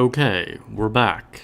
Okay, we're back.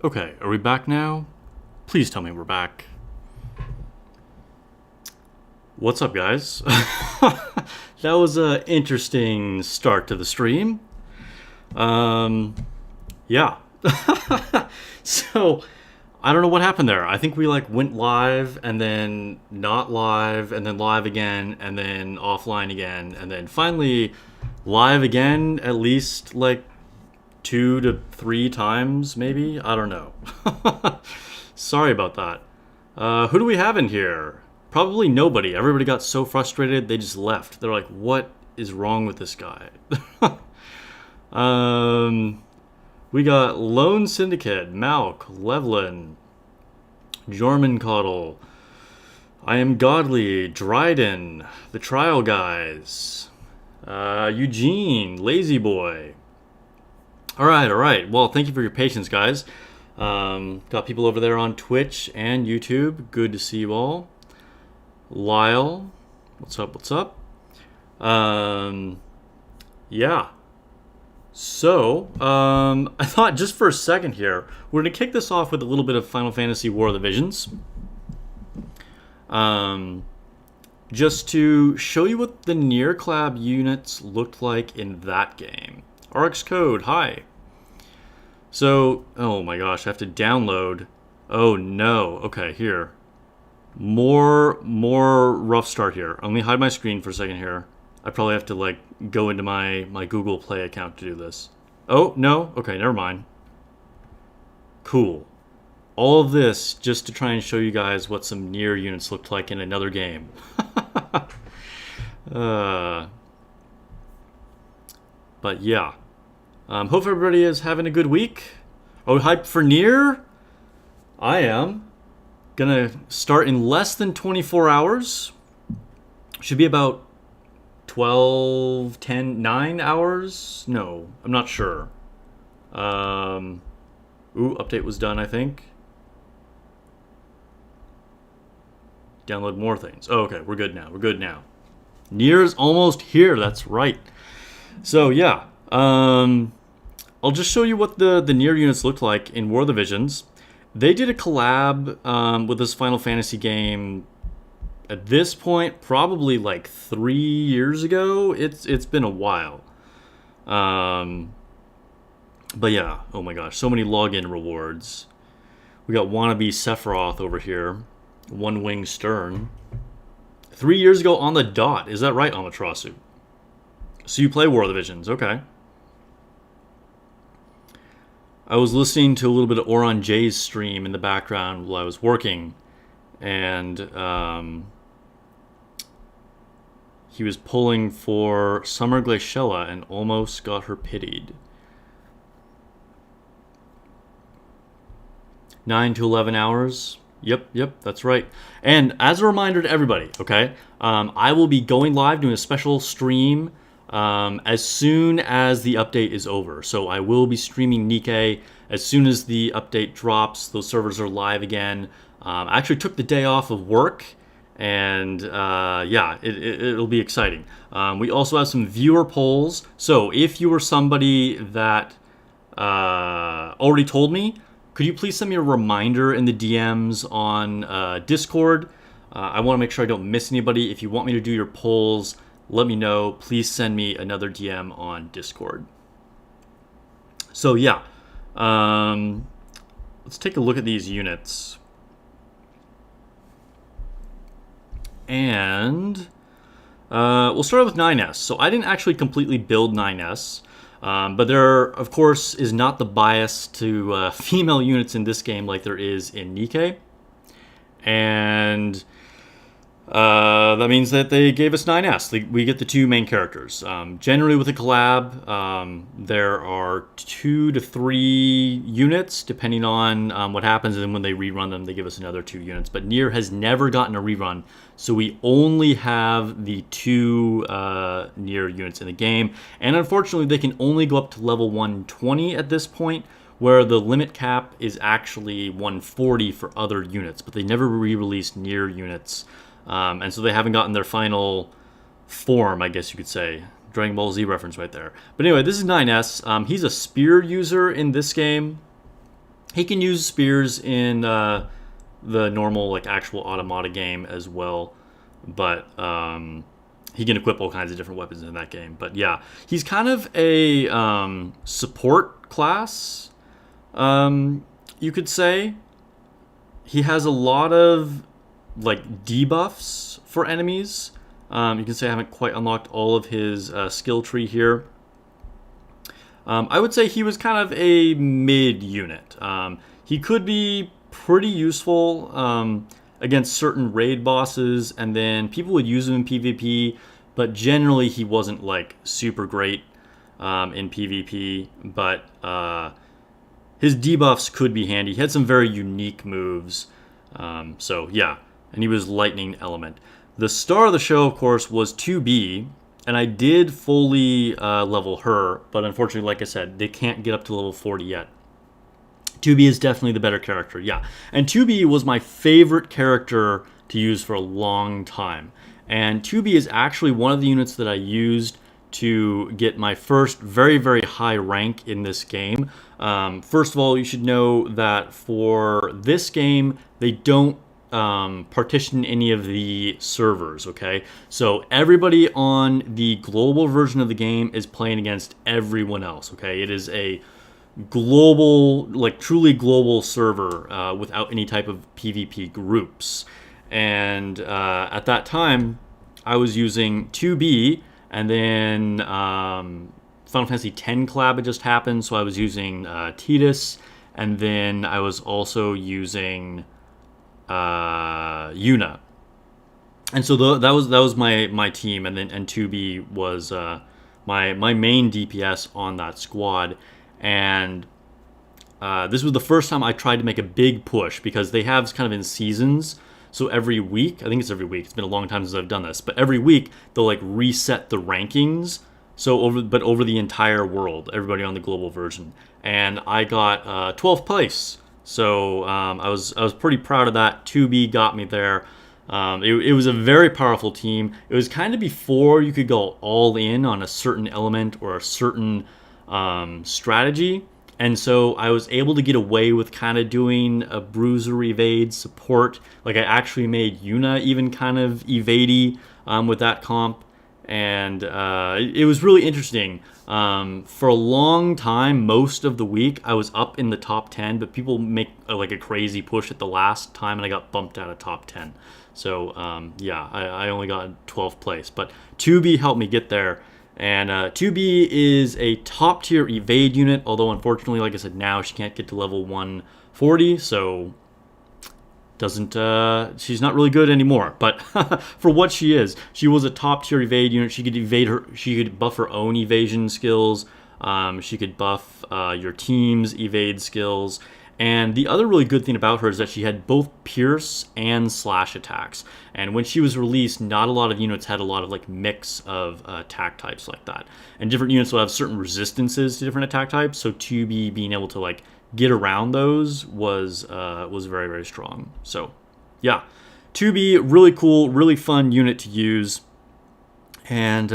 Okay, are we back now? Please tell me we're back. What's up, guys? That was an interesting start to the stream. Yeah. So, I don't know what happened there. I think we went live and then not live and then live again and then offline again and then finally live again at least 2 to 3 times maybe. I don't know. Sorry about that. Who do we have in here? Probably nobody. Everybody got so frustrated they just left. They're like, what is wrong with this guy? We got Lone Syndicate, Malk, Levlin, Jormancoddle, I Am Godly, Dryden, The Trial Guys, Eugene, Lazy Boy. All right. Well, thank you for your patience, guys. Got people over there on Twitch and YouTube. Good to see you all. Lyle, what's up? Yeah. So, I thought just for a second here, we're going to kick this off with a little bit of Final Fantasy War of the Visions. Just to show you what the Nier Collab units looked like in that game. RX Code, hi. So, oh my gosh, I have to download. Oh no, okay, here. More rough start here. Let me hide my screen for a second here. I probably have to go into my Google Play account to do this. Oh, no? Okay, never mind. Cool. All of this just to try and show you guys what some Nier units looked like in another game. But yeah. Hope everybody is having a good week. Oh, hyped for Nier? I am. Gonna start in less than 24 hours. Should be about 12, 10, 9 hours? No, I'm not sure. Update was done, I think. Download more things. Oh, okay, we're good now. Nier's almost here, that's right. So, yeah. I'll just show you what the Nier units looked like in War of the Visions. They did a collab with this Final Fantasy game at this point, probably 3 years ago. It's been a while. But yeah, oh my gosh, so many login rewards. We got wannabe Sephiroth over here. One Wing Stern. 3 years ago on the dot. Is that right, Amaterasu? So you play War of the Visions, okay. I was listening to a little bit of Oron J's stream in the background while I was working, and he was pulling for Summer Glaciella and almost got her pitied. 9 to 11 hours. Yep, that's right. And as a reminder to everybody, okay, I will be going live doing a special stream as soon as the update is over. So I will be streaming Nikke as soon as the update drops. Those servers are live again. I actually took the day off of work, and yeah, it'll be exciting. We also have some viewer polls. So if you were somebody that already told me, could you please send me a reminder in the DMs on Discord? I want to make sure I don't miss anybody. If you want me to do your polls, let me know. Please send me another DM on Discord. So yeah, let's take a look at these units. And we'll start with 9S. So I didn't actually completely build 9S. But there, of course, is not the bias to female units in this game like there is in Nikke. And that means that they gave us 9S. We get the two main characters. Generally with a collab, there are 2 to 3 units, depending on what happens. And then when they rerun them, they give us another 2 units. But Nier has never gotten a rerun, so we only have the 2 Nier units in the game. And unfortunately, they can only go up to level 120 at this point, where the limit cap is actually 140 for other units. But they never re-released Nier units. And so they haven't gotten their final form, I guess you could say. Dragon Ball Z reference right there. But anyway, this is 9S. He's a spear user in this game. He can use spears in the normal, like, actual automata game as well. But he can equip all kinds of different weapons in that game. But yeah, he's kind of a support class, you could say. He has a lot of like debuffs for enemies. You can say I haven't quite unlocked all of his skill tree here. I would say he was kind of a mid unit. He could be pretty useful against certain raid bosses, and then people would use him in PvP, but generally he wasn't like super great in PvP. But his debuffs could be handy. He had some very unique moves. So yeah. And he was lightning element. The star of the show, of course, was 2B, and I did fully level her, but unfortunately, like I said, they can't get up to level 40 yet. 2B is definitely the better character, yeah. And 2B was my favorite character to use for a long time. And 2B is actually one of the units that I used to get my first very, very high rank in this game. First of all, you should know that for this game, they don't partition any of the servers, okay? So everybody on the global version of the game is playing against everyone else, okay? It is a global, like truly global server without any type of PvP groups. And at that time, I was using 2B, and then Final Fantasy X collab had just happened, so I was using Tidus, and then I was also using Yuna, and so that was my team, and 2B was my main DPS on that squad. And this was the first time I tried to make a big push, because they have kind of in seasons. So every week, I think it's every week. It's been a long time since I've done this, but every week they'll like reset the rankings. So over the entire world, everybody on the global version, and I got 12th place. So I was pretty proud of that. 2B got me there. It was a very powerful team. It was kind of before you could go all in on a certain element or a certain strategy. And so I was able to get away with kind of doing a bruiser evade support. Like I actually made Yuna even kind of evadey with that comp. And it was really interesting. For a long time, most of the week, I was up in the top 10, but people make like a crazy push at the last time, and I got bumped out of top 10. So yeah, I only got 12th place, but 2B helped me get there. And 2B is a top tier evade unit, although unfortunately, like I said, now she can't get to level 140, so she's not really good anymore. But for what she is, she was a top tier evade unit. She could buff her own evasion skills. She could buff your team's evade skills. And the other really good thing about her is that she had both pierce and slash attacks. And when she was released, not a lot of units had a lot of like mix of attack types like that. And different units will have certain resistances to different attack types. So 2B being able to like get around those was very, very strong. So yeah, 2B, really cool, really fun unit to use. And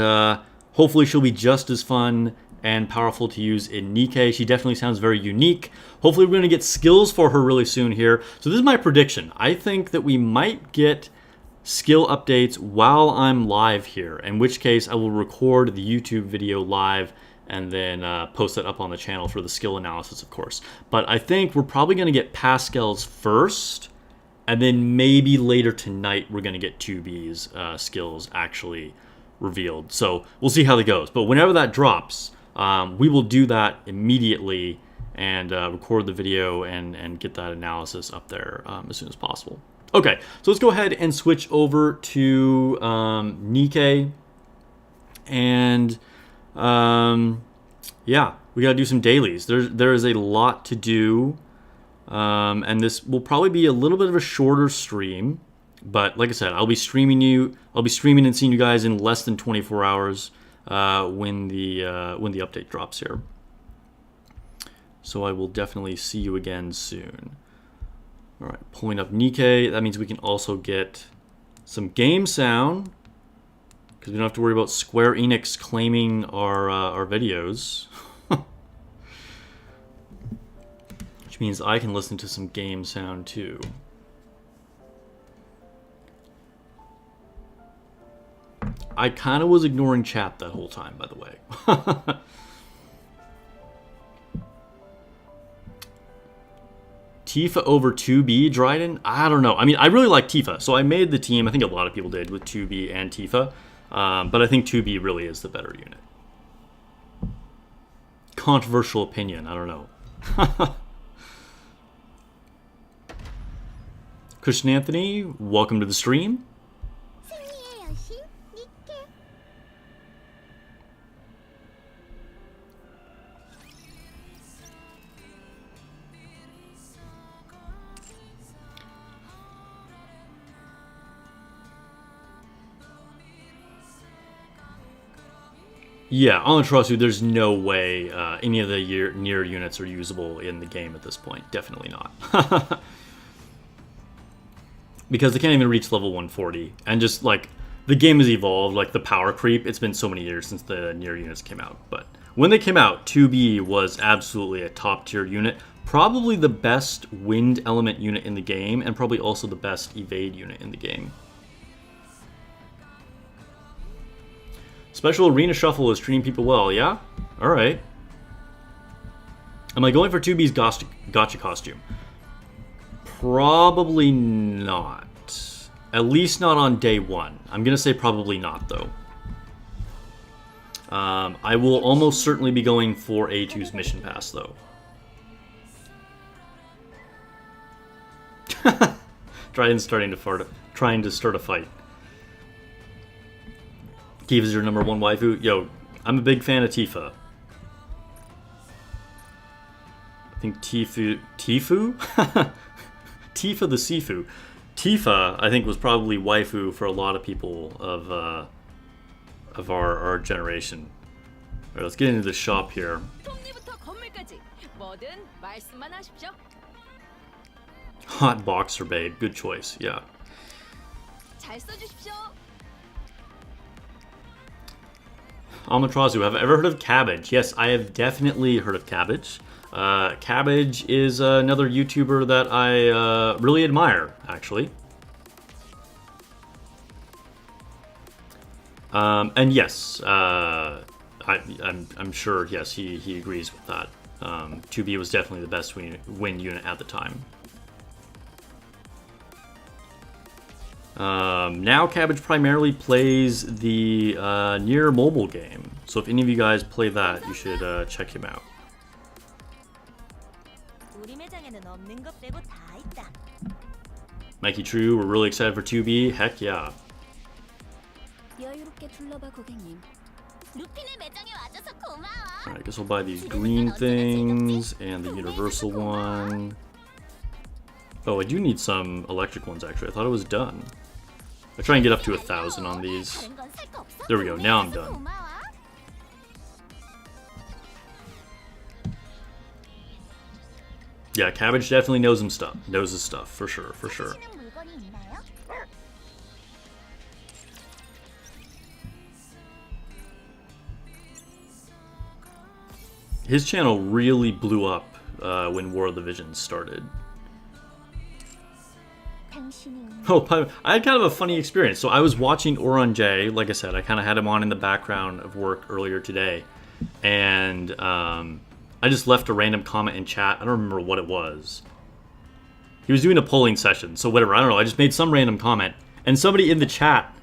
hopefully she'll be just as fun and powerful to use in Nikke. She definitely sounds very unique. Hopefully we're going to get skills for her really soon here. So this is my prediction. I think that we might get skill updates while I'm live here, in which case I will record the YouTube video live and then post that up on the channel for the skill analysis, of course. But I think we're probably going to get Pascal's first, And then maybe later tonight we're going to get 2B's skills actually revealed. So we'll see how that goes. But whenever that drops, we will do that immediately and record the video and get that analysis up there as soon as possible. Okay, so let's go ahead and switch over to Nikke. And yeah, we got to do some dailies. There is a lot to do. And this will probably be a little bit of a shorter stream, but like I said, I'll be streaming and seeing you guys in less than 24 hours when the update drops here. So I will definitely see you again soon. All right, pulling up Nikke. That means we can also get some game sound because we don't have to worry about Square Enix claiming our videos. Means I can listen to some game sound too. I kind of was ignoring chat that whole time, by the way. Tifa over 2B, Dryden? I don't know. I mean, I really like Tifa, so I made the team. I think a lot of people did with 2B and Tifa, but I think 2B really is the better unit. Controversial opinion, I don't know. Christian Anthony, welcome to the stream. Yeah, Amaterasu, there's no way any of the Nier units are usable in the game at this point. Definitely not. Because they can't even reach level 140. And just, like, the game has evolved. Like, the power creep, it's been so many years since the Nier units came out. But when they came out, 2B was absolutely a top-tier unit. Probably the best wind element unit in the game, and probably also the best evade unit in the game. Special Arena Shuffle is treating people well, yeah? Alright. Am I going for 2B's gotcha costume? Probably not. At least not on day one. I'm going to say probably not, though. I will almost certainly be going for A2's mission pass, though. Trying to start a fight. Tifa's your #1 waifu? Yo, I'm a big fan of Tifa. I think Tifa the Sifu. Tifa, I think, was probably waifu for a lot of people of our generation. All right, let's get into the shop here. Hot boxer babe, good choice. Yeah. Amaterasu, have I ever heard of Cabbage? Yes, I have definitely heard of Cabbage. Cabbage is another YouTuber that I really admire, actually. And yes, I'm sure, yes, he agrees with that. 2B was definitely the best win unit at the time. Now Cabbage primarily plays the Nier mobile game, so if any of you guys play that, you should check him out. Mikey True, we're really excited for 2B. Heck yeah. Alright, I guess we'll buy these green things and the universal one. Oh, I do need some electric ones actually. I thought it was done. I try and get up to 1,000 on these. There we go, now I'm done. Yeah, Cabbage definitely knows his stuff, for sure, for sure. His channel really blew up when War of the Visions started. Oh, I had kind of a funny experience. So I was watching Oron J. Like I said, I kind of had him on in the background of work earlier today. And I just left a random comment in chat. I don't remember what it was. He was doing a polling session, so whatever, I don't know, I just made some random comment, and somebody in the chat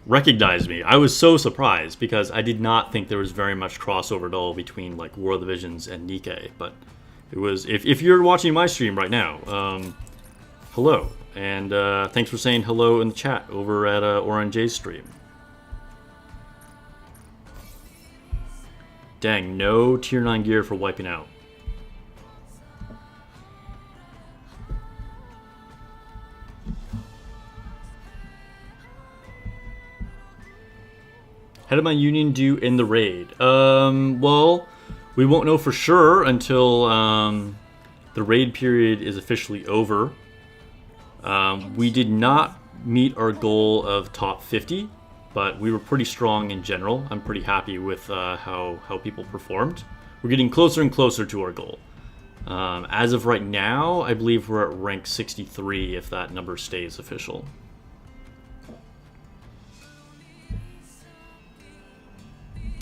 recognized me. I was so surprised, because I did not think there was very much crossover at all between, like, War of the Visions and Nikke, but it was, if you're watching my stream right now, hello, and thanks for saying hello in the chat over at Orange's stream. Dang, no tier 9 gear for wiping out. How did my union do in the raid? Well, we won't know for sure until the raid period is officially over. We did not meet our goal of top 50, but we were pretty strong in general. I'm pretty happy with how people performed. We're getting closer and closer to our goal. As of right now, I believe we're at rank 63 if that number stays official.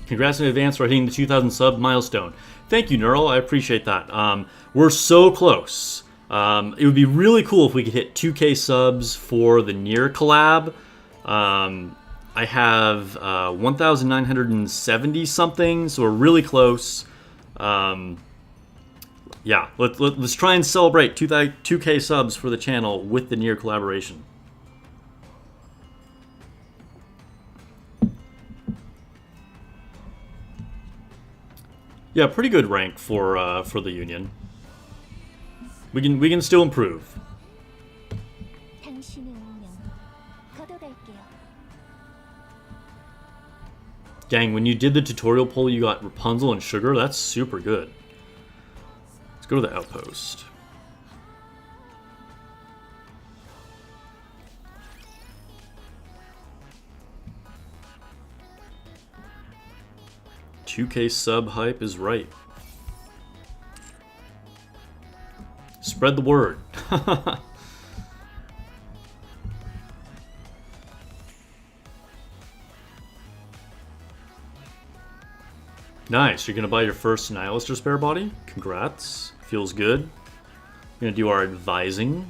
Congrats in advance for hitting the 2,000 sub milestone. Thank you, Neural. I appreciate that. We're so close. It would be really cool if we could hit 2K subs for the Nier collab. I have 1,970 something, so we're really close. Yeah, let's try and celebrate 2K subs for the channel with the Nier collaboration. Yeah, pretty good rank for the Union. We can still improve. Dang, when you did the tutorial poll, you got Rapunzel and Sugar. That's super good. Let's go to the outpost. $2K sub hype is right. Spread the word. Nice, you're gonna buy your first Nihilist or spare body? Congrats. Feels good. We're gonna do our advising.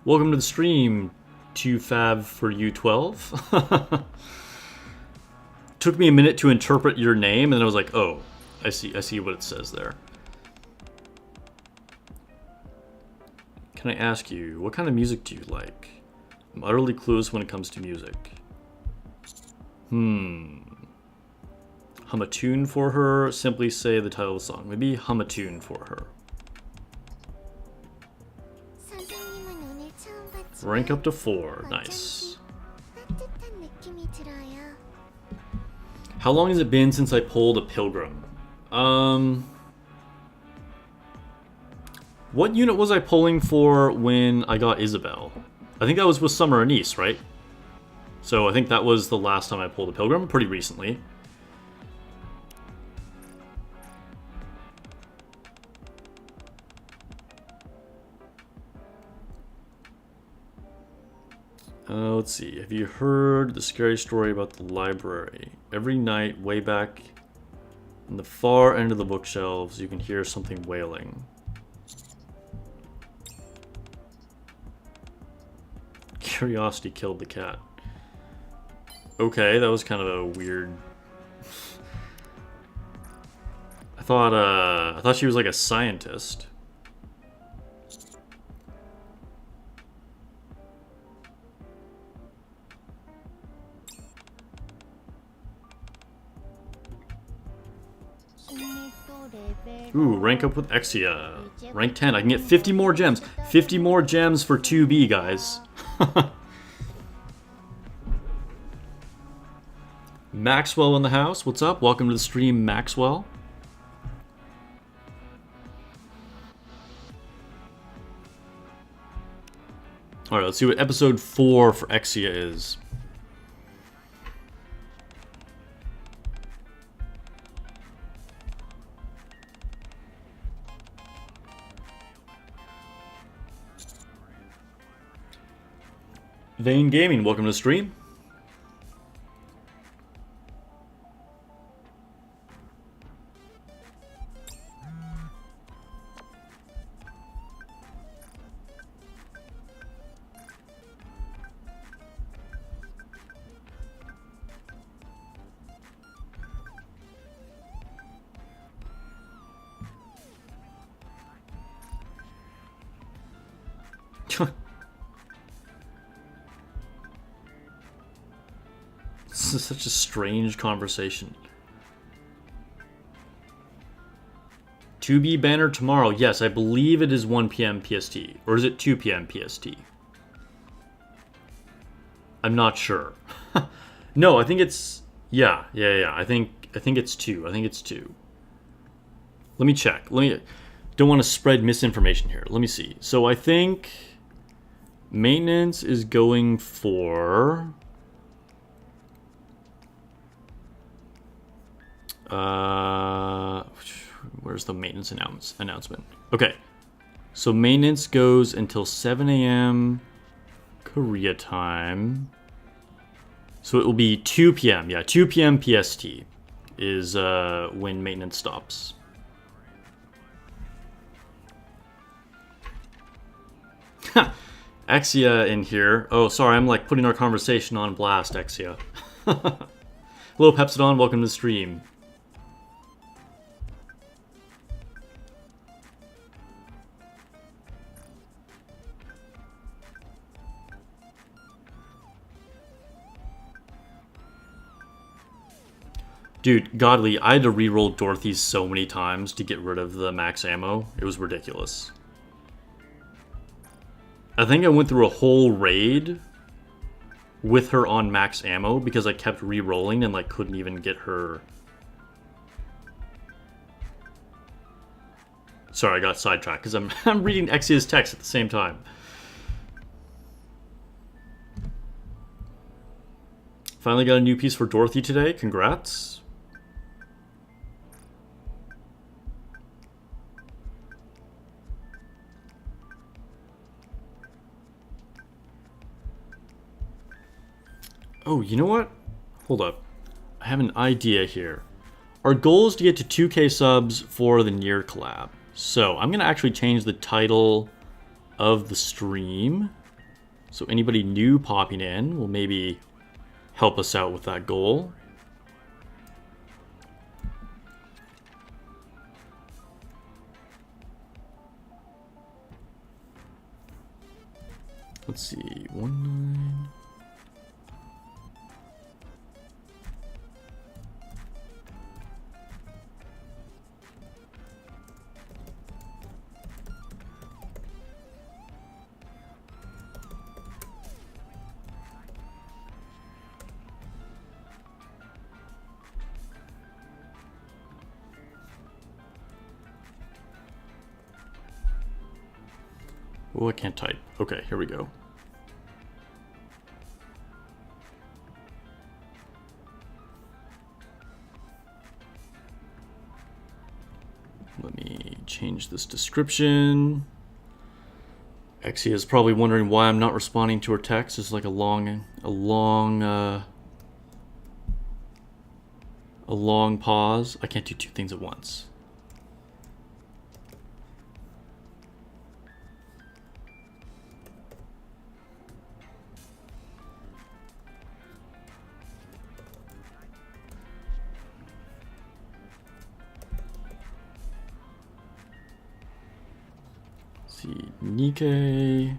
Welcome to the stream, 2Fab for U12. Took me a minute to interpret your name, and then I was like, oh, I see what it says there. Can I ask you, what kind of music do you like? I'm utterly clueless when it comes to music. Hum a tune for her, simply say the title of the song. Maybe hum a tune for her. Rank up to 4, nice. How long has it been since I pulled a Pilgrim? What unit was I pulling for when I got Isabel? I think that was with Summer Anise, right? So I think that was the last time I pulled a Pilgrim, pretty recently. Let's see, have you heard the scary story about the library? Every night, way back in the far end of the bookshelves, you can hear something wailing. Curiosity killed the cat. Okay, that was kind of a weird... I thought she was like a scientist. Ooh, rank up with Exia. Rank 10. I can get 50 more gems. 50 more gems for 2B, guys. Maxwell in the house. What's up? Welcome to the stream, Maxwell. Alright, let's see what episode 4 for Exia is. Vane Gaming, welcome to the stream. This is such a strange conversation. 2B banner tomorrow. Yes, I believe it is 1 p.m. PST. Or is it 2 p.m. PST? I'm not sure. No, I think it's... Yeah. I think it's 2. I think it's 2. Let me check. Don't want to spread misinformation here. Let me see. So I think maintenance is going for... where's the maintenance announcement? Okay. So maintenance goes until 7 a.m. Korea time. So it will be 2 p.m. Yeah, 2 p.m. PST is when maintenance stops. Exia in here. Oh, sorry, I'm like putting our conversation on blast, Exia. Hello, Pepsidon. Welcome to the stream. Dude, Godly, I had to reroll Dorothy so many times to get rid of the max ammo. It was ridiculous. I think I went through a whole raid with her on max ammo because I kept re-rolling and like couldn't even get her. Sorry, I got sidetracked because I'm reading Exia's text at the same time. Finally got a new piece for Dorothy today. Congrats. Oh, you know what? Hold up. I have an idea here. Our goal is to get to 2K subs for the Nier collab. So I'm going to actually change the title of the stream. So anybody new popping in will maybe help us out with that goal. Let's see. 19. Oh, I can't type. Okay, here we go. Let me change this description. Exia is probably wondering why I'm not responding to her text. It's like a long pause. I can't do two things at once. See, Nikke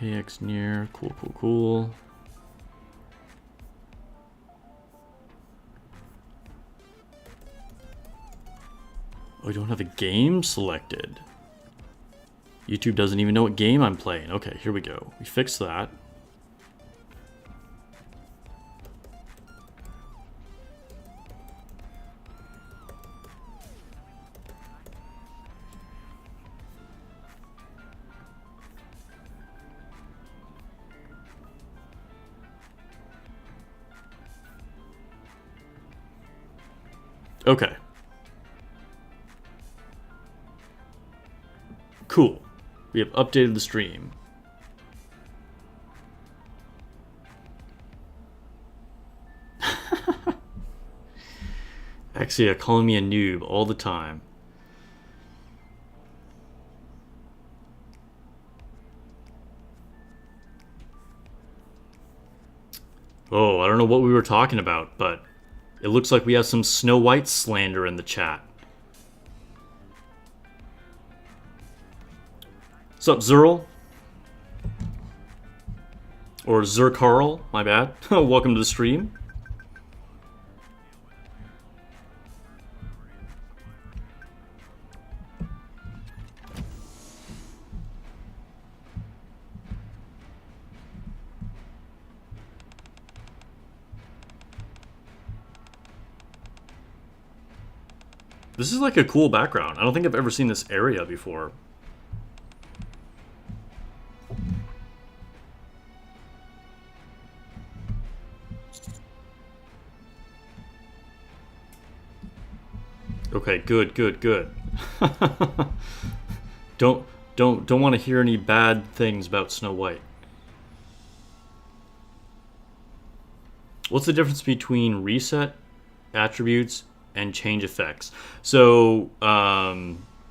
X Nier, cool. Oh, I don't have a game selected. YouTube doesn't even know what game I'm playing. Okay, here we go. We fixed that. Okay. Cool. We have updated the stream. Exia calling me a noob all the time. Oh, I don't know what we were talking about, but it looks like we have some Snow White slander in the chat. What's up, Zerl? Or Zercarl, my bad. Welcome to the stream. This is like a cool background. I don't think I've ever seen this area before. Okay, good, good, good. don't want to hear any bad things about Snow White. What's the difference between reset attributes and change effects? So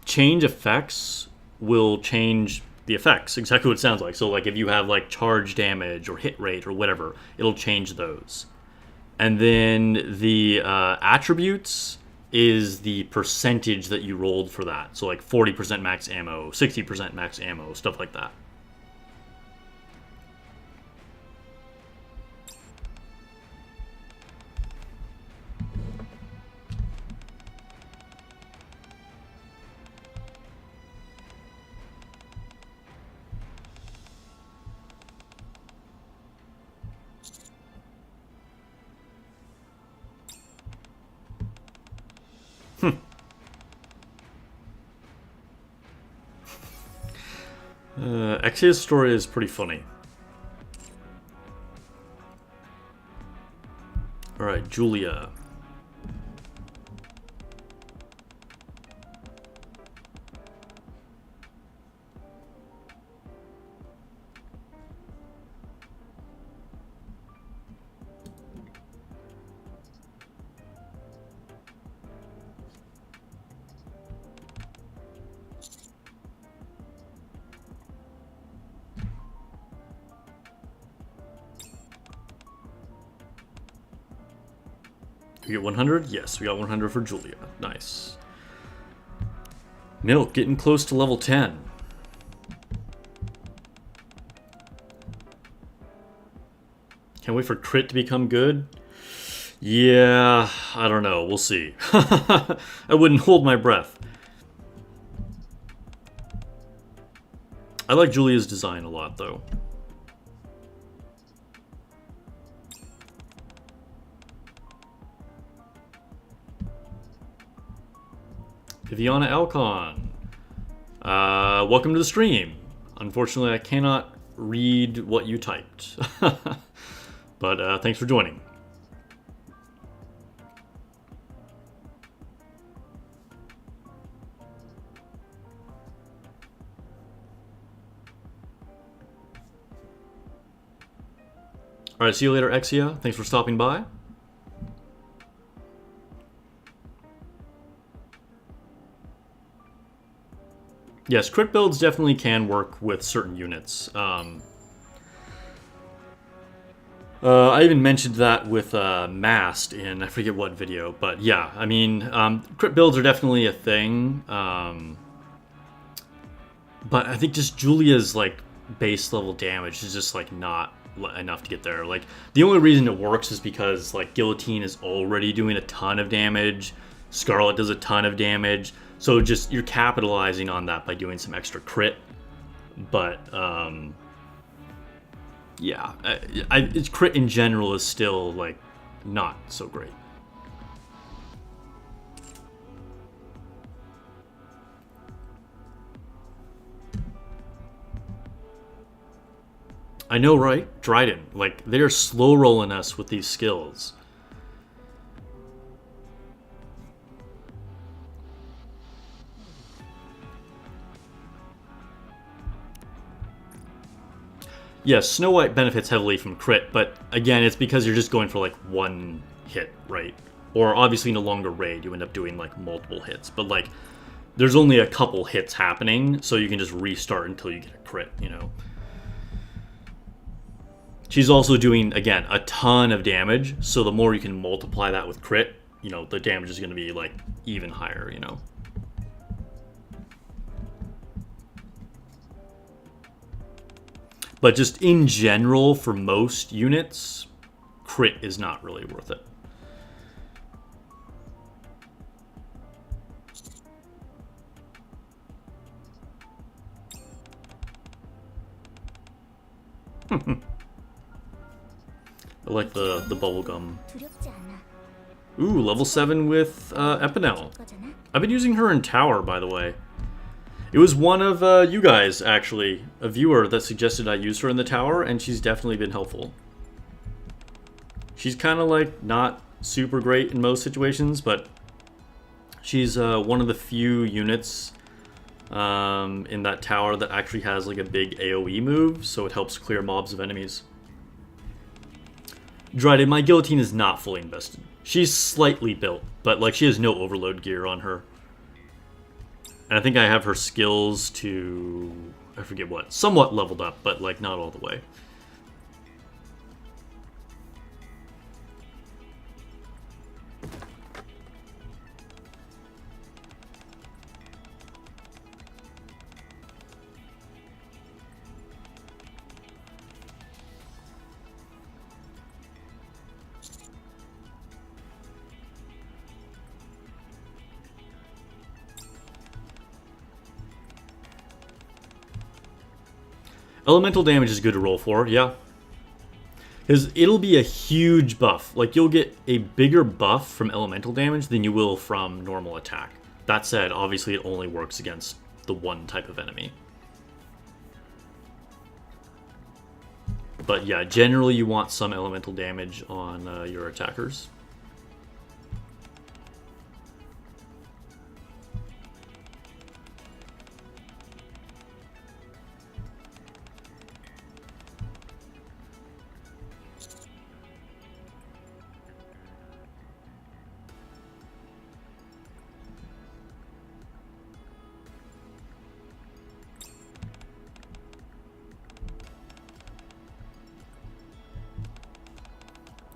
change effects will change the effects, exactly what it sounds like. So like if you have like charge damage or hit rate or whatever, it'll change those. And then the attributes is the percentage that you rolled for that. So like 40% max ammo, 60% max ammo, stuff like that. Exia's story is pretty funny. Alright, Julia. We get 100? Yes, we got 100 for Julia. Nice. Milk, getting close to level 10. Can't wait for crit to become good. Yeah, I don't know. We'll see. I wouldn't hold my breath. I like Julia's design a lot, though. Viviana Alcon, welcome to the stream. Unfortunately, I cannot read what you typed, but thanks for joining. All right, see you later, Exia. Thanks for stopping by. Yes, crit builds definitely can work with certain units. I even mentioned that with Mast in I forget what video, but yeah, I mean, crit builds are definitely a thing. But I think just Julia's like base level damage is just like not enough to get there. Like the only reason it works is because like Guillotine is already doing a ton of damage, Scarlet does a ton of damage. So just you're capitalizing on that by doing some extra crit, but yeah, it's crit in general is still like not so great. I know, right? Dryden, like they're slow rolling us with these skills. Yes, Snow White benefits heavily from crit, but again, it's because you're just going for like one hit, right? Or obviously in a longer raid, you end up doing like multiple hits, but like there's only a couple hits happening, so you can just restart until you get a crit, you know? She's also doing, again, a ton of damage, so the more you can multiply that with crit, you know, the damage is going to be like even higher, you know? But just in general, for most units, crit is not really worth it. I like the bubblegum. Ooh, level 7 with Epinel. I've been using her in Tower, by the way. It was one of you guys, actually, a viewer, that suggested I use her in the Tower, and she's definitely been helpful. She's kind of like not super great in most situations, but she's one of the few units in that tower that actually has like a big AoE move, so it helps clear mobs of enemies. Dreaded, my guillotine is not fully invested. She's slightly built, but like she has no overload gear on her. And I think I have her skills to, I forget what, somewhat leveled up, but like not all the way. Elemental damage is good to roll for, yeah. Because it'll be a huge buff. Like, you'll get a bigger buff from elemental damage than you will from normal attack. That said, obviously it only works against the one type of enemy. But yeah, generally you want some elemental damage on your attackers.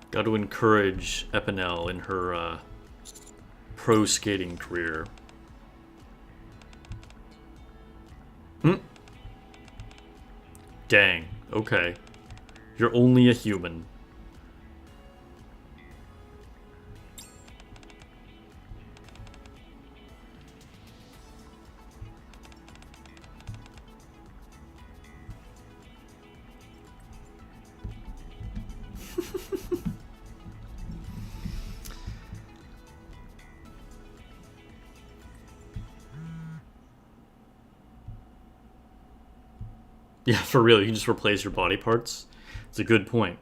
Got to encourage Epinel in her pro skating career. Dang, okay. You're only a human. Yeah, for real, you can just replace your body parts. It's a good point.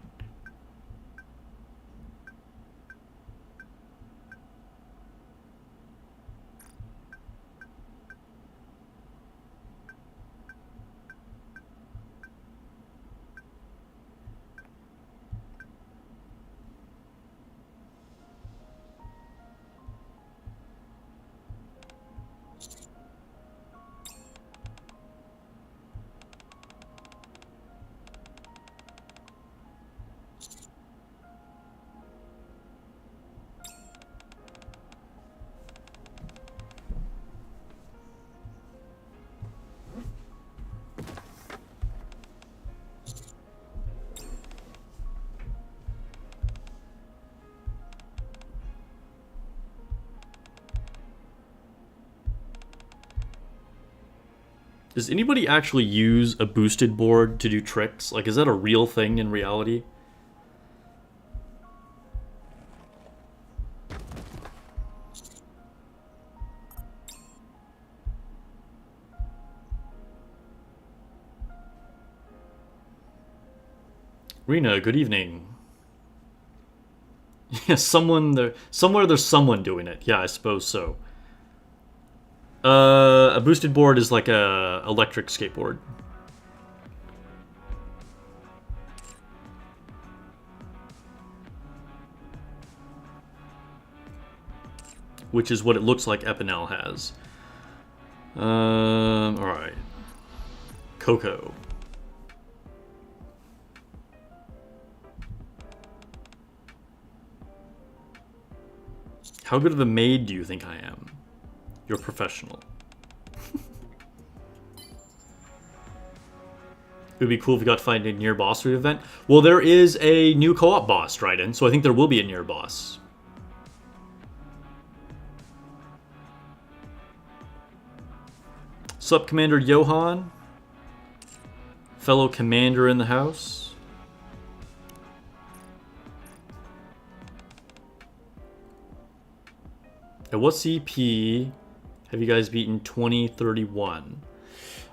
Does anybody actually use a boosted board to do tricks? Like, is that a real thing in reality? Rena, good evening. Yeah, somewhere there's someone doing it. Yeah, I suppose so. A boosted board is like a electric skateboard. Which is what it looks like Epinel has. Alright. Coco. How good of a maid do you think I am? You're professional. It would be cool if we got to find a Nier boss for the event. Well, there is a new co-op boss, Dryden, so I think there will be a Nier boss. Sup, Commander Johan? Fellow commander in the house. At what CP have you guys beaten 2031?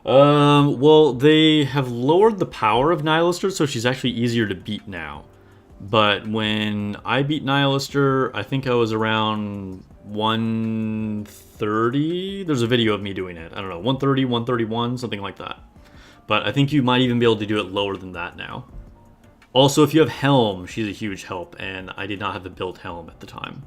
Well, they have lowered the power of Nihilister, so she's actually easier to beat now. But when I beat Nihilister, I think I was around 130. There's a video of me doing it. I don't know, 130, 131, something like that. But I think you might even be able to do it lower than that now. Also, if you have Helm, she's a huge help, and I did not have the built Helm at the time.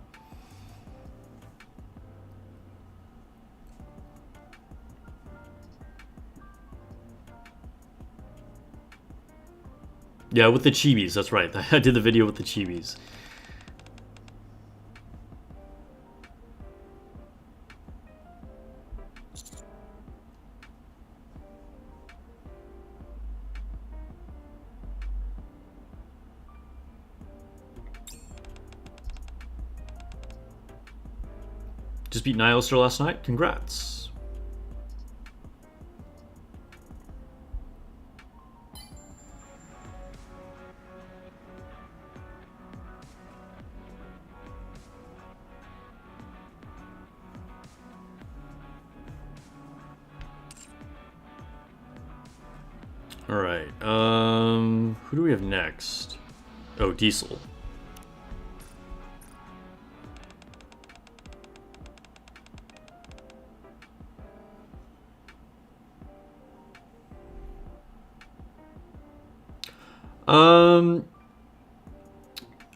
Yeah, with the chibis, that's right. I did the video with the chibis. Just beat Nihilister last night. Congrats. All right. Who do we have next? Oh, Diesel.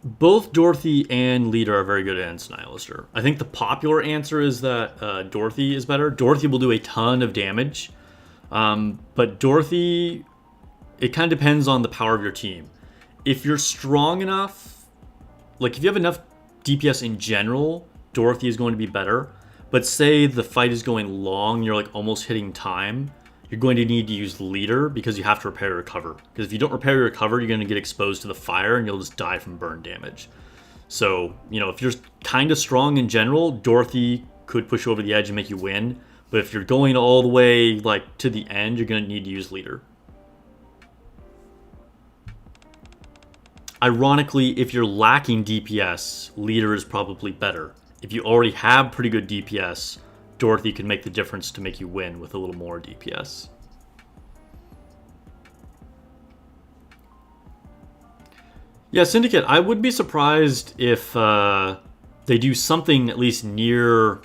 Both Dorothy and Leader are very good against Nihilister. I think the popular answer is that Dorothy is better. Dorothy will do a ton of damage, but Dorothy, it kind of depends on the power of your team. If you're strong enough, like if you have enough DPS in general, Dorothy is going to be better. But say the fight is going long, you're like almost hitting time, you're going to need to use Leader because you have to repair or recover. Because if you don't repair or recover, you're going to get exposed to the fire and you'll just die from burn damage. So, you know, if you're kind of strong in general, Dorothy could push you over the edge and make you win. But if you're going all the way like to the end, you're going to need to use Leader. Ironically, if you're lacking DPS, Leader is probably better. If you already have pretty good DPS, Dorothy can make the difference to make you win with a little more DPS. Yeah, Syndicate, I would be surprised if they do something at least Nier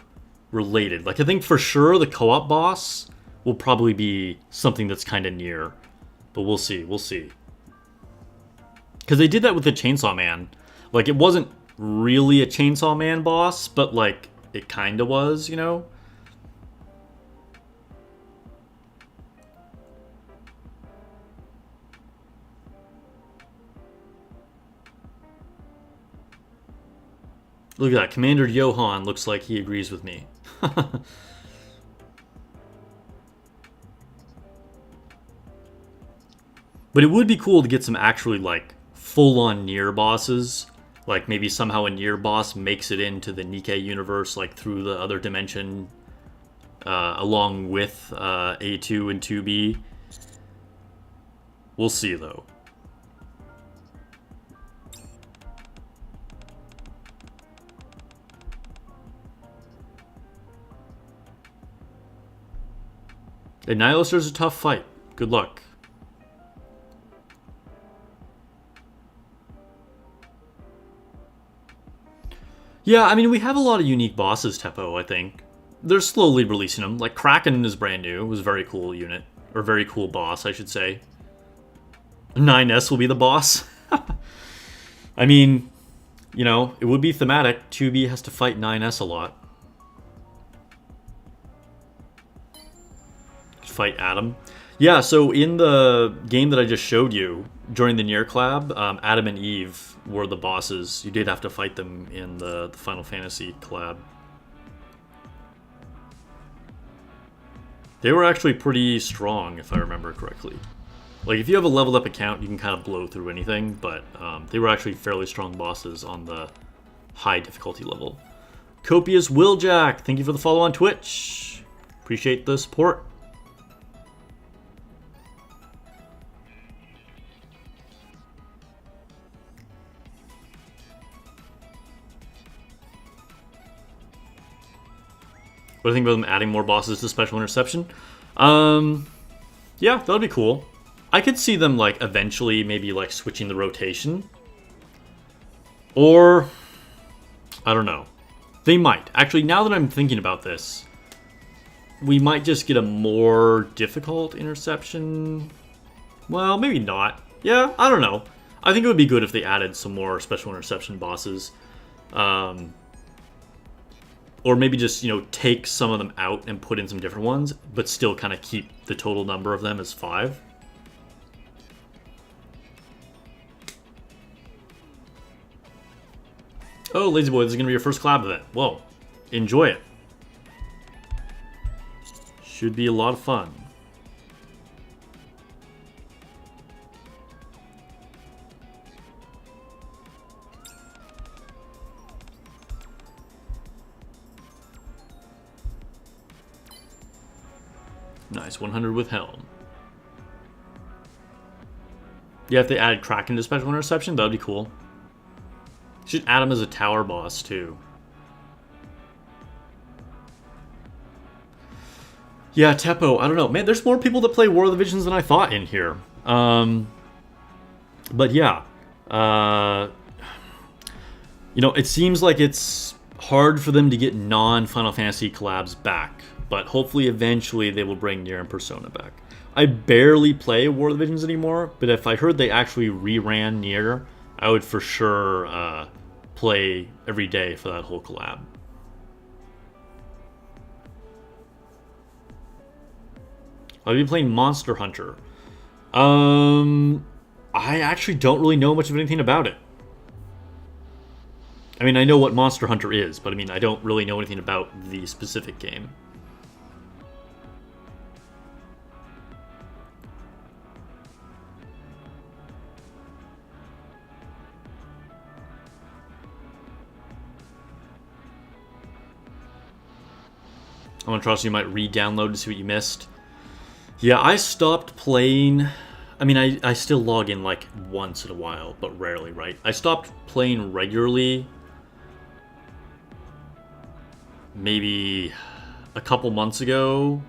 related. Like, I think for sure the co-op boss will probably be something that's kind of Nier. But we'll see, we'll see. Because they did that with the Chainsaw Man. Like, it wasn't really a Chainsaw Man boss, but, like, it kind of was, you know? Look at that. Commander Johan looks like he agrees with me. But it would be cool to get some actually, like, full-on Nier bosses. Like, maybe somehow a Nier boss makes it into the Nikke universe, like, through the other dimension, along with A2 and 2B. We'll see, though. And Nihilister's a tough fight. Good luck. Yeah, I mean, we have a lot of unique bosses, Teppo, I think. They're slowly releasing them. Like, Kraken is brand new. It was a very cool unit. Or very cool boss, I should say. 9S will be the boss. I mean, you know, it would be thematic. 2B has to fight 9S a lot. Fight Adam. Yeah, so in the game that I just showed you, during the Nier collab, Adam and Eve were the bosses. You did have to fight them in the Final Fantasy collab. They were actually pretty strong, if I remember correctly. Like, if you have a leveled up account, you can kind of blow through anything, but they were actually fairly strong bosses on the high difficulty level. Copious Willjack, thank you for the follow on Twitch. Appreciate the support. What do you think about them adding more bosses to Special Interception? Yeah, that would be cool. I could see them, like, eventually maybe, like, switching the rotation. Or, I don't know. They might. Actually, now that I'm thinking about this, we might just get a more difficult interception. Well, maybe not. Yeah, I don't know. I think it would be good if they added some more Special Interception bosses. Or maybe just, you know, take some of them out and put in some different ones, but still kind of keep the total number of them as 5. Oh, Lazy Boy, this is going to be your first collab event. Whoa. Enjoy it. Should be a lot of fun. Nice, 100 with Helm. Yeah, if they added Kraken to Special Interception, that would be cool. Should add him as a tower boss, too. Yeah, Teppo, I don't know. Man, there's more people that play War of the Visions than I thought in here. But yeah. You know, it seems like it's hard for them to get non-Final Fantasy collabs back. But hopefully, eventually, they will bring Nier and Persona back. I barely play War of the Visions anymore, but if I heard they actually reran Nier, I would for sure play every day for that whole collab. I'll be playing Monster Hunter. I actually don't really know much of anything about it. I mean, I know what Monster Hunter is, but I mean, I don't really know anything about the specific game. I'm gonna trust you might re-download to see what you missed. Yeah, I stopped playing. I mean, I still log in like once in a while, but rarely, right? I stopped playing regularly maybe a couple months ago,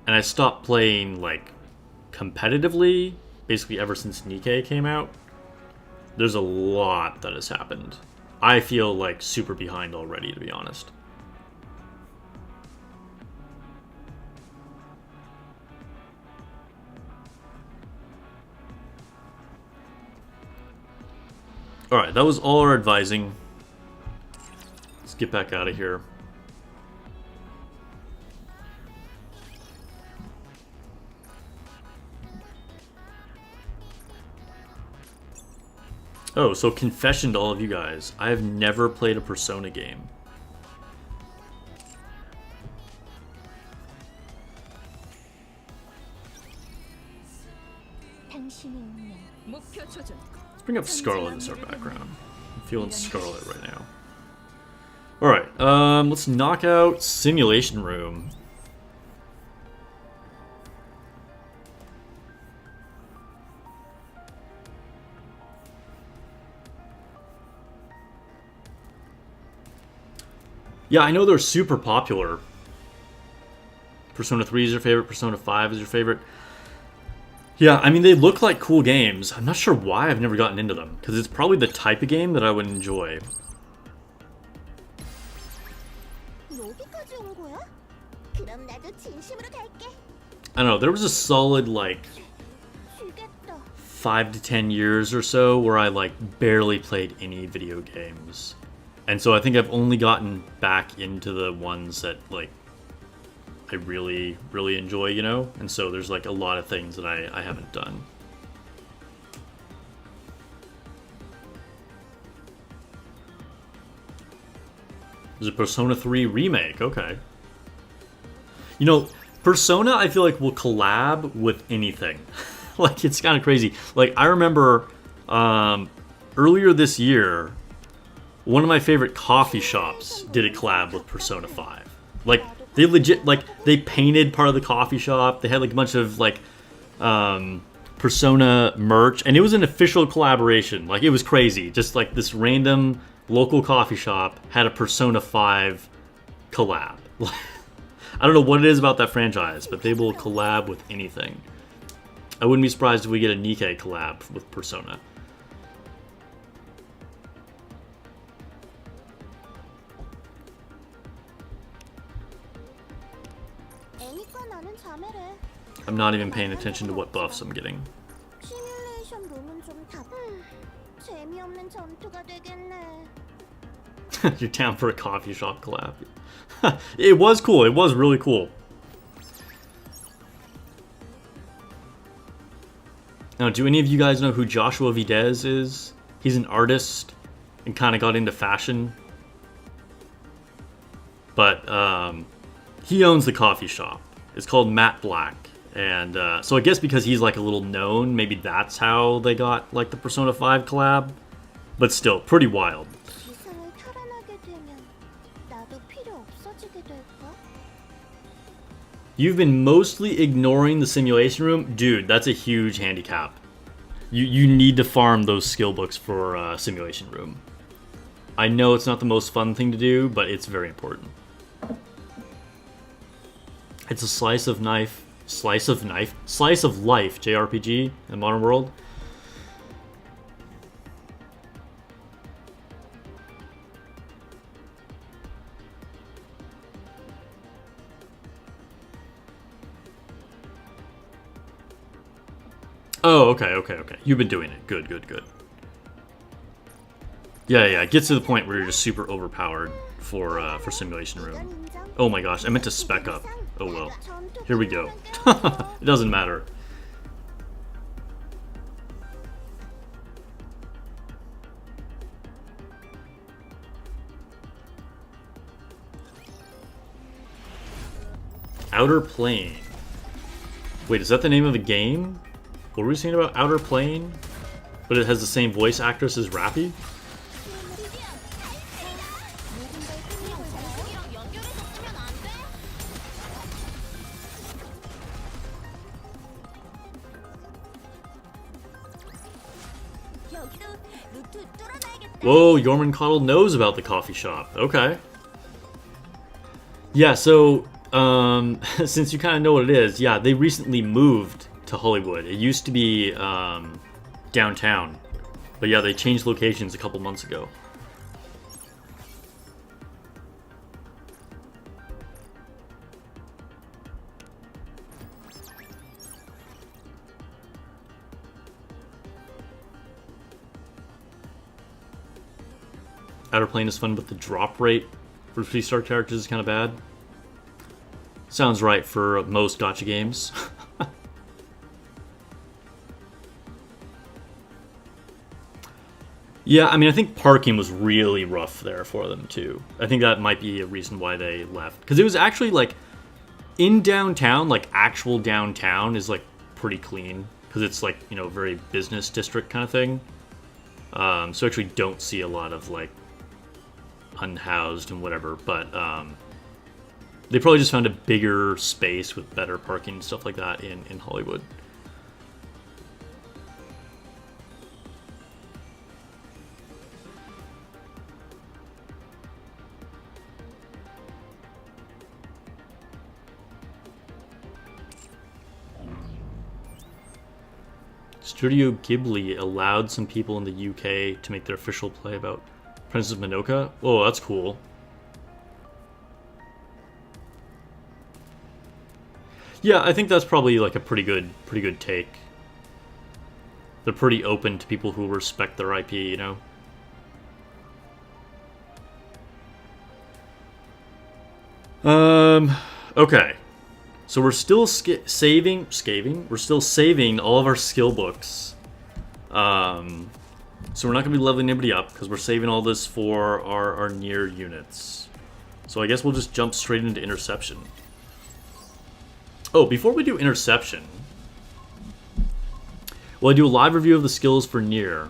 and I stopped playing like competitively basically ever since Nikke came out. There's a lot that has happened. I feel like super behind already, to be honest. Alright, that was all our advising. Let's get back out of here. Oh, so confession to all of you guys. I have never played a Persona game. Let's bring up Scarlet as our background. I'm feeling Scarlet right now. Alright, let's knock out Simulation Room. Yeah, I know they're super popular. Persona 3 is your favorite, Persona 5 is your favorite. Yeah, I mean, they look like cool games. I'm not sure why I've never gotten into them, because it's probably the type of game that I would enjoy. I don't know, there was a solid, like, 5 to 10 years or so where I, like, barely played any video games. And so I think I've only gotten back into the ones that, like, I really, really enjoy, you know? And so there's, like, a lot of things that I haven't done. There's a Persona 3 remake, okay. You know, Persona, I feel like, will collab with anything. Like, it's kind of crazy. Like, I remember earlier this year, one of my favorite coffee shops did a collab with Persona 5. Like, they legit, like, they painted part of the coffee shop. They had, like, a bunch of, like, Persona merch. And it was an official collaboration. Like, it was crazy. Just, like, this random local coffee shop had a Persona 5 collab. I don't know what it is about that franchise, but they will collab with anything. I wouldn't be surprised if we get a Nikke collab with Persona. I'm not even paying attention to what buffs I'm getting. You're down for a coffee shop collab. It was cool. It was really cool. Now, do any of you guys know who Joshua Videz is? He's an artist and kind of got into fashion. But he owns the coffee shop. It's called Matte Black. And so I guess because he's like a little known, maybe that's how they got like the Persona 5 collab. But still, pretty wild. You've been mostly ignoring the simulation room? Dude, that's a huge handicap. You need to farm those skill books for simulation room. I know it's not the most fun thing to do, but it's very important. It's a slice of life JRPG in Modern World. Oh, okay. You've been doing it. Good. Yeah. It gets to the point where you're just super overpowered for simulation room. Oh my gosh, I meant to spec up. Oh well. Here we go. It doesn't matter. Outer Plane. Wait, is that the name of the game? What were we saying about Outer Plane? But it has the same voice actress as Rappy? Whoa, Jormuncoddle knows about the coffee shop. Okay. Yeah, so, since you kind of know what it is, yeah, they recently moved to Hollywood. It used to be downtown, but yeah, they changed locations a couple months ago. Outer Plane is fun, but the drop rate for 3-star characters is kind of bad. Sounds right for most gacha games. Yeah, I mean, I think parking was really rough there for them, too. I think that might be a reason why they left. Because it was actually, like, in downtown, like, actual downtown is, like, pretty clean. Because it's, like, you know, very business district kind of thing. So actually don't see a lot of, like, unhoused and whatever. But they probably just found a bigger space with better parking and stuff like that in Hollywood. Studio Ghibli allowed some people in the UK to make their official play about Princess Mononoke. Oh, that's cool. Yeah, I think that's probably like a pretty good take. They're pretty open to people who respect their IP, you know? Okay. So we're still saving all of our skill books. So we're not going to be leveling anybody up because we're saving all this for our Nier units. So I guess we'll just jump straight into Interception. Oh, before we do Interception, Will I do a live review of the skills for Nier?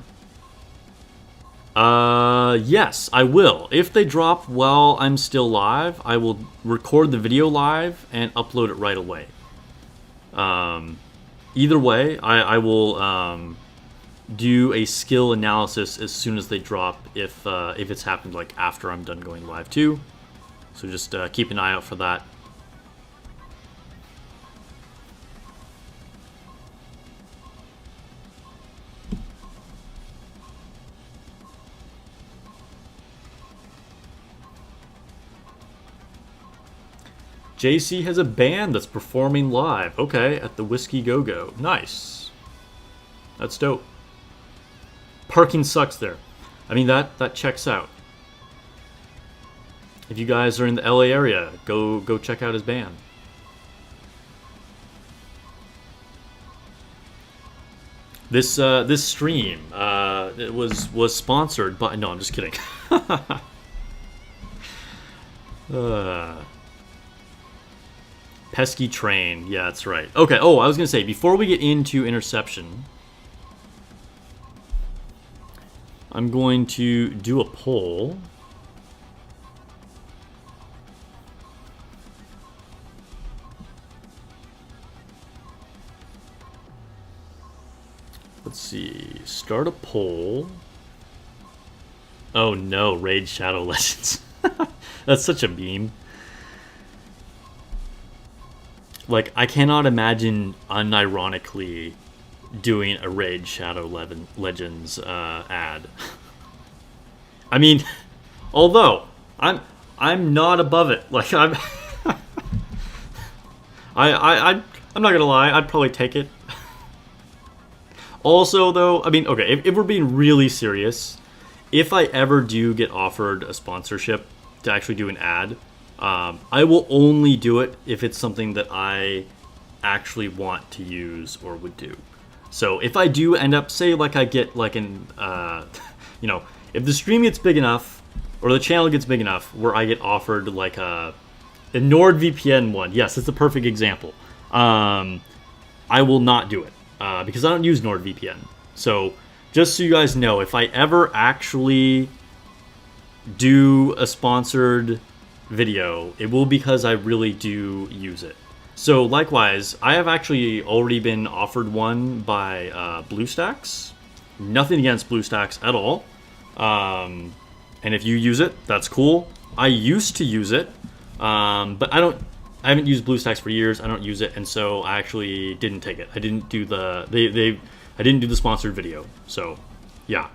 Yes, I will. If they drop while I'm still live, I will record the video live and upload it right away. Either way, I will do a skill analysis as soon as they drop if it's happened like after I'm done going live too. So just keep an eye out for that. JC has a band that's performing live. Okay, at the Whiskey Go Go. Nice. That's dope. Parking sucks there. I mean, that checks out. If you guys are in the LA area, go check out his band. This stream it was sponsored by, no, I'm just kidding. Pesky train. Yeah, that's right. Okay, oh, I was going to say, before we get into interception, I'm going to do a poll. Let's see. Start a poll. Oh no, Raid Shadow Legends. That's such a meme. Like, I cannot imagine unironically doing a Raid Shadow Legends ad. I mean, although I'm not above it. Like, I'm not gonna lie, I'd probably take it. Also, though, I mean, okay, if we're being really serious, if I ever do get offered a sponsorship to actually do an ad, I will only do it if it's something that I actually want to use or would do. So if I do end up, say, like I get like an, you know, if the stream gets big enough or the channel gets big enough where I get offered like a NordVPN one, yes, it's a perfect example. I will not do it because I don't use NordVPN. So just so you guys know, if I ever actually do a sponsored video, it will because I really do use it. So likewise, I have actually already been offered one by BlueStacks. Nothing against BlueStacks at all. And if you use it, that's cool. I used to use it, but I haven't used BlueStacks for years. I don't use it, and so I actually didn't take it. I didn't do the I didn't do the sponsored video. So yeah.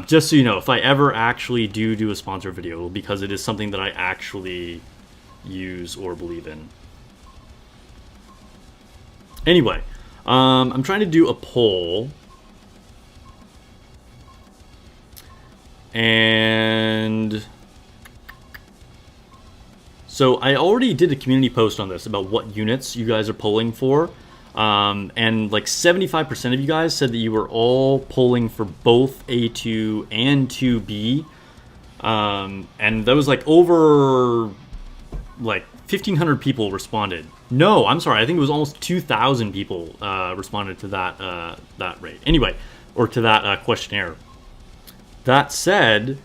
Just so you know, if I ever actually do a sponsored video, because it is something that I actually use or believe in. Anyway, I'm trying to do a poll. And so I already did a community post on this about what units you guys are polling for. And like 75% of you guys said that you were all polling for both A2 and 2B. And that was like over like 1,500 people responded. No, I'm sorry. I think it was almost 2,000 people responded to that rate. Anyway, or to that questionnaire. That said,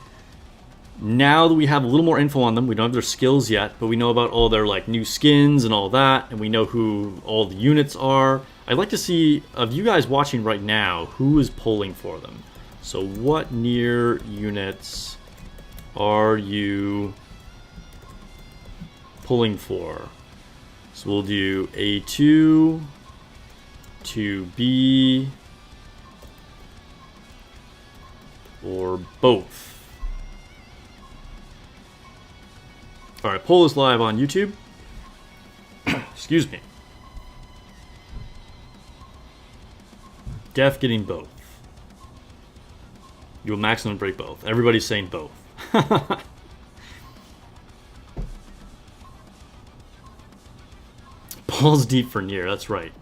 now that we have a little more info on them, we don't have their skills yet, but we know about all their like new skins and all that, and we know who all the units are. I'd like to see, of you guys watching right now, who is polling for them. So what Nier units are you pulling for? So we'll do A2, 2B, or both. All right, poll is live on YouTube. Excuse me. Def getting both. You will maximum break both. Everybody's saying both. Balls deep for Nier, that's right.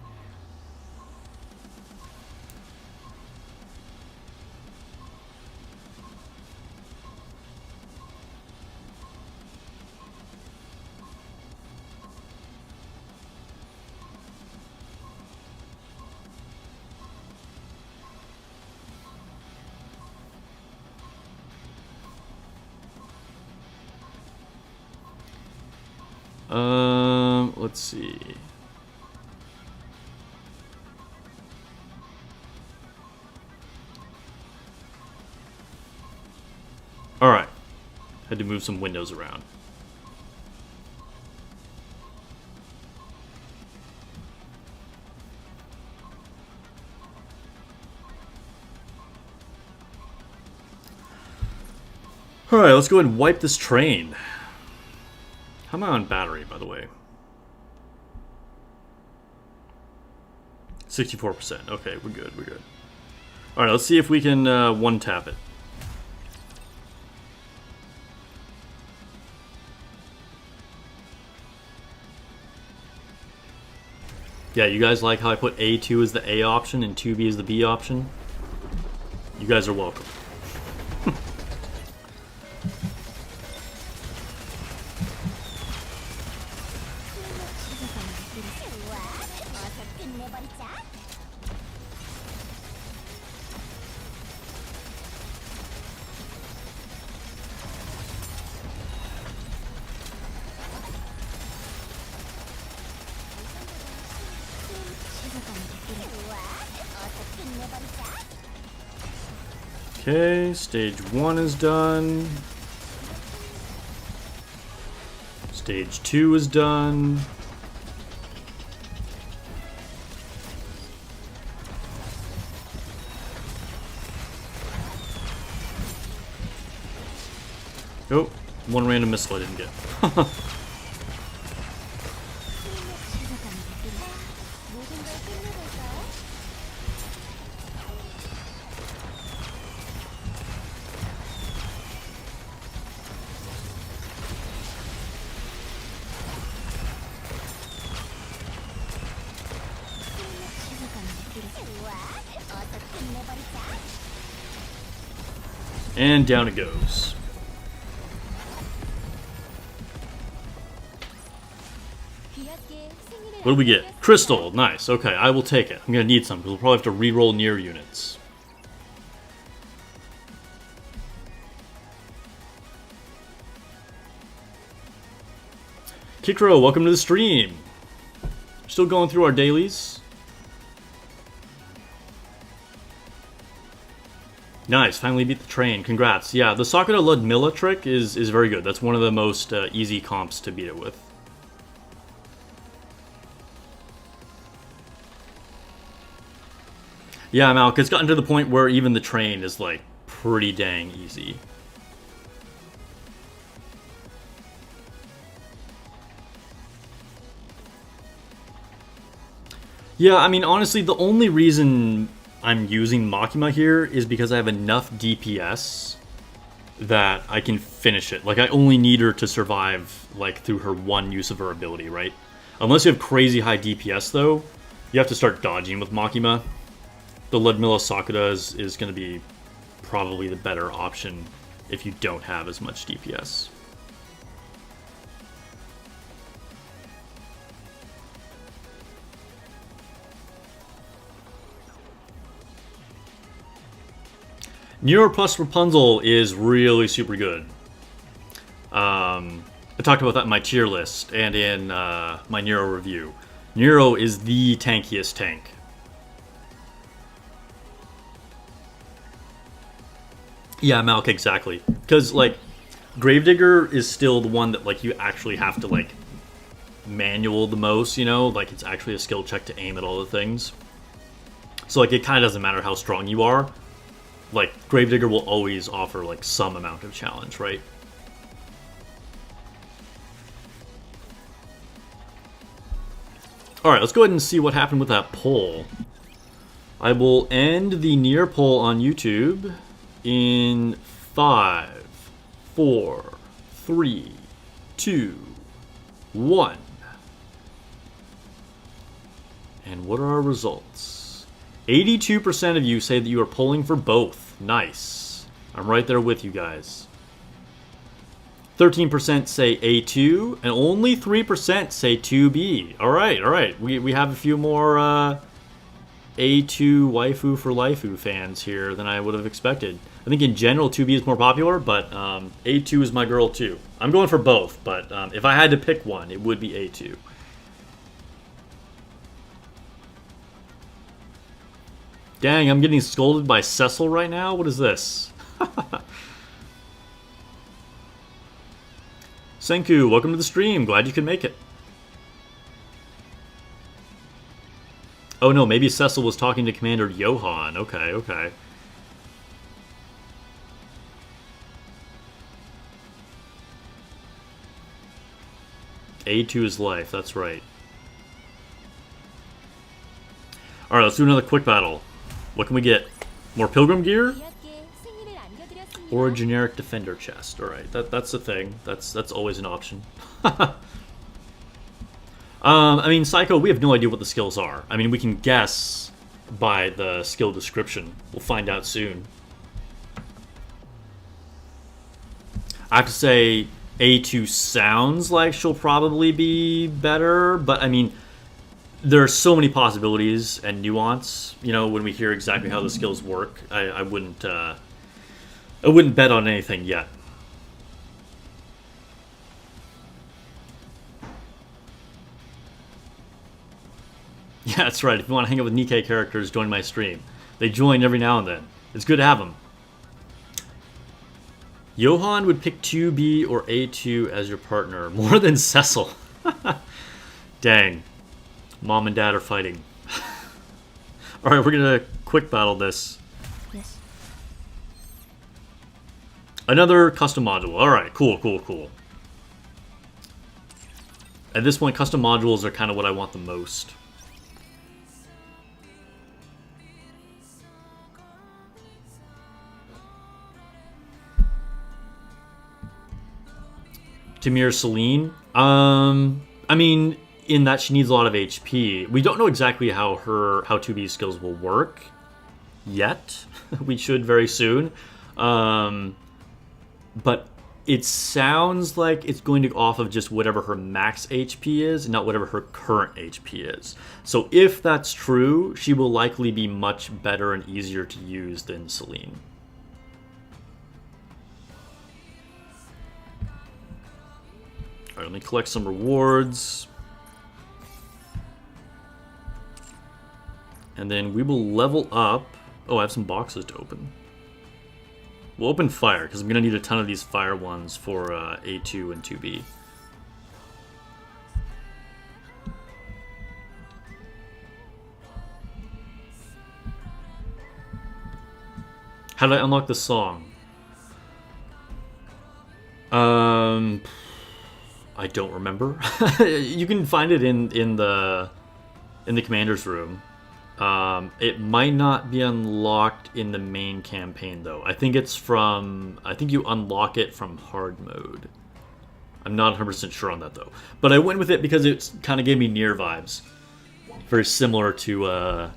Let's see. All right. Had to move some windows around. All right, let's go ahead and wipe this train. How am I on battery, by the way? 64%. Okay, we're good, we're good. All right, let's see if we can one-tap it. Yeah, you guys like how I put A2 as the A option and 2B as the B option? You guys are welcome. Okay, stage 1 is done. Stage 2 is done. Oh, one random missile I didn't get. And down it goes. What do we get? Crystal. Nice. Okay, I will take it. I'm going to need some because we'll probably have to re-roll Nier units. Kikro, welcome to the stream. Still going through our dailies. Nice, finally beat the train. Congrats. Yeah, the Sakura Ludmilla trick is very good. That's one of the most easy comps to beat it with. Yeah, Malk, it's gotten to the point where even the train is, like, pretty dang easy. Yeah, I mean, honestly, the only reason I'm using Makima here is because I have enough DPS that I can finish it. Like, I only need her to survive, like, through her one use of her ability, right? Unless you have crazy high DPS, though, you have to start dodging with Makima. The Ludmilla Sakura is going to be probably the better option if you don't have as much DPS. Nier plus Rapunzel is really super good. I talked about that in my tier list and in my Nero review. Nero is the tankiest tank. Yeah, Malk, exactly. Because, like, Gravedigger is still the one that, like, you actually have to, like, manual the most, you know? Like, it's actually a skill check to aim at all the things. So, like, it kind of doesn't matter how strong you are. Like, Gravedigger will always offer, like, some amount of challenge, right? Alright, let's go ahead and see what happened with that poll. I will end the Nier poll on YouTube in 5, 4, 3, 2, 1. And what are our results? 82% of you say that you are polling for both. Nice. I'm right there with you guys. 13% say A2, and only 3% say 2B. Alright, alright. We have a few more A2 waifu for laifu fans here than I would have expected. I think in general 2B is more popular, but A2 is my girl too. I'm going for both, but if I had to pick one, it would be A2. Dang, I'm getting scolded by Cecil right now? What is this? Senku, welcome to the stream. Glad you could make it. Oh no, maybe Cecil was talking to Commander Johan. Okay, okay. A2 is life, that's right. Alright, let's do another quick battle. What can we get? More pilgrim gear? Or a generic defender chest. Alright, that's the thing. That's always an option. I mean, Psycho, we have no idea what the skills are. I mean, we can guess by the skill description. We'll find out soon. I have to say, A2 sounds like she'll probably be better, but I mean, there are so many possibilities and nuance, you know, when we hear exactly how the skills work. I wouldn't bet on anything yet. Yeah, that's right. If you want to hang out with Nikke characters, join my stream. They join every now and then. It's good to have them. Johan would pick 2B or A2 as your partner, more than Cecil. Dang. Mom and Dad are fighting. Alright, we're gonna quick battle this. Yes. Another custom module. Alright, cool. At this point, custom modules are kind of what I want the most. Tamir Celine. I mean, in that she needs a lot of HP. We don't know exactly how 2B skills will work yet. We should very soon. But it sounds like it's going to go off of just whatever her max HP is, not whatever her current HP is. So if that's true, she will likely be much better and easier to use than Celine. Alright, let me collect some rewards. And then we will level up. Oh, I have some boxes to open. We'll open fire, because I'm going to need a ton of these fire ones for A2 and 2B. How did I unlock the song? I don't remember. You can find it in the commander's room. It might not be unlocked in the main campaign though. I think you unlock it from hard mode. I'm not 100% sure on that though. But I went with it because it kind of gave me Nier vibes. Very similar to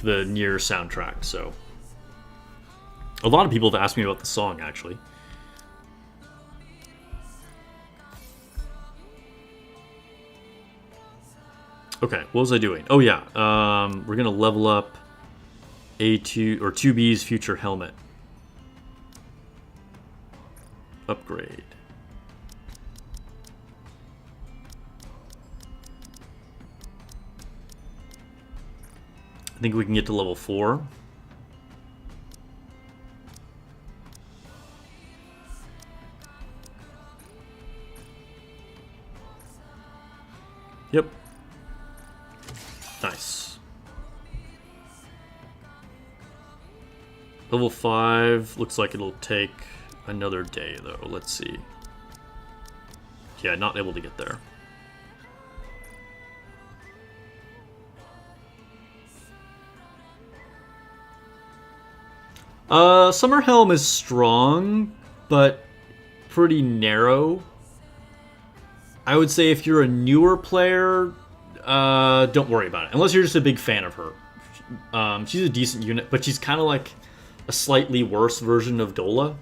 the Nier soundtrack. So a lot of people have asked me about the song actually. Okay, what was I doing? Oh yeah, we're gonna level up A2 or 2B's future helmet. Upgrade. I think we can get to level 4. Yep. Nice. Level 5 looks like it'll take another day though. Let's see. Yeah, not able to get there. Summer Helm is strong, but pretty narrow. I would say if you're a newer player, don't worry about it. Unless you're just a big fan of her. She's a decent unit, but she's kind of like a slightly worse version of Dola.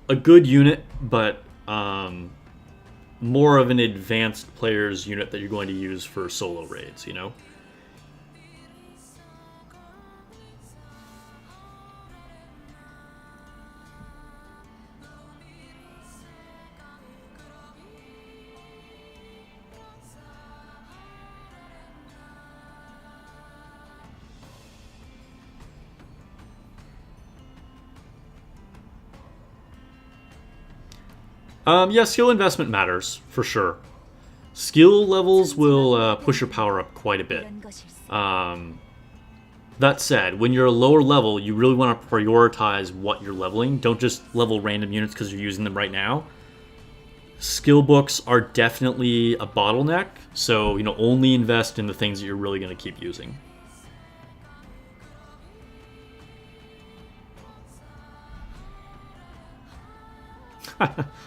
A good unit, but more of an advanced player's unit that you're going to use for solo raids, you know? Yeah, skill investment matters, for sure. Skill levels will push your power up quite a bit. That said, when you're a lower level, you really want to prioritize what you're leveling. Don't just level random units because you're using them right now. Skill books are definitely a bottleneck, so only invest in the things that you're really going to keep using.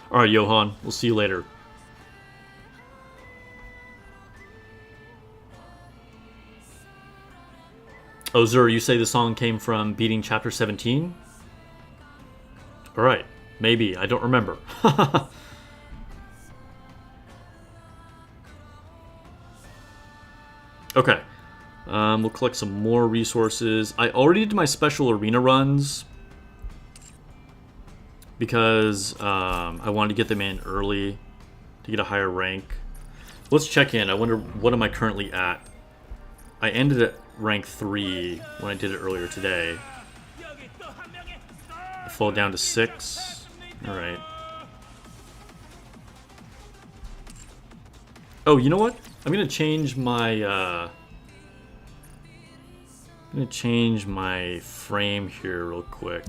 Alright, Johan, we'll see you later. Oh, Zur, you say the song came from beating chapter 17? Alright, maybe, I don't remember. Okay, we'll collect some more resources. I already did my special arena runs because I wanted to get them in early to get a higher rank. Let's check in. I wonder, what am I currently at? I ended at rank 3 when I did it earlier today. I fall down to 6. Alright. Oh, you know what? I'm gonna change my frame here real quick.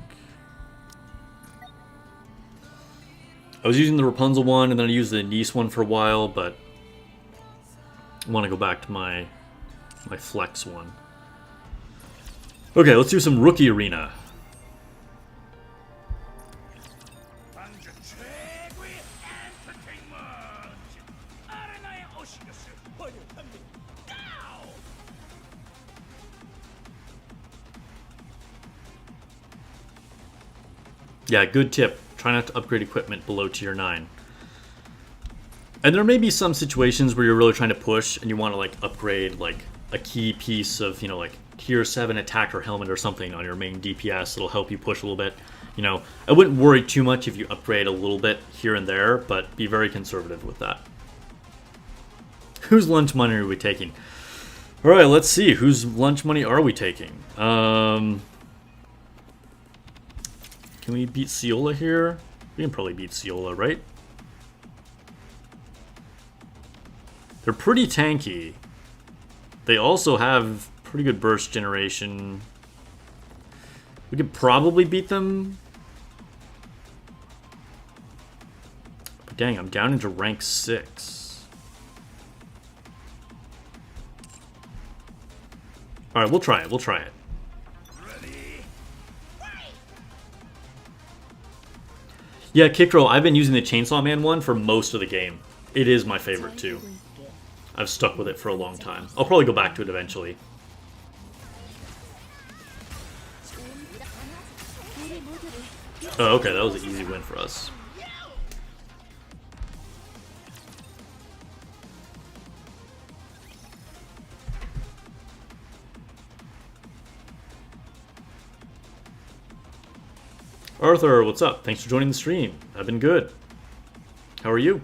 I was using the Rapunzel one, and then I used the Nice one for a while, but I want to go back to my Flex one. Okay, let's do some Rookie Arena. Yeah, good tip. Try not to upgrade equipment below tier 9. And there may be some situations where you're really trying to push and you want to like upgrade like a key piece of, like tier 7 attacker helmet or something on your main DPS. It'll help you push a little bit. I wouldn't worry too much if you upgrade a little bit here and there, but be very conservative with that. Whose lunch money are we taking? Alright, let's see. Whose lunch money are we taking? Can we beat Ciola here? We can probably beat Ciola, right? They're pretty tanky. They also have pretty good burst generation. We could probably beat them. But dang, I'm down into rank 6. Alright, we'll try it. We'll try it. Yeah, Kikro, I've been using the Chainsaw Man one for most of the game. It is my favorite too. I've stuck with it for a long time. I'll probably go back to it eventually. Oh, okay, that was an easy win for us. Arthur, what's up? Thanks for joining the stream. I've been good. How are you?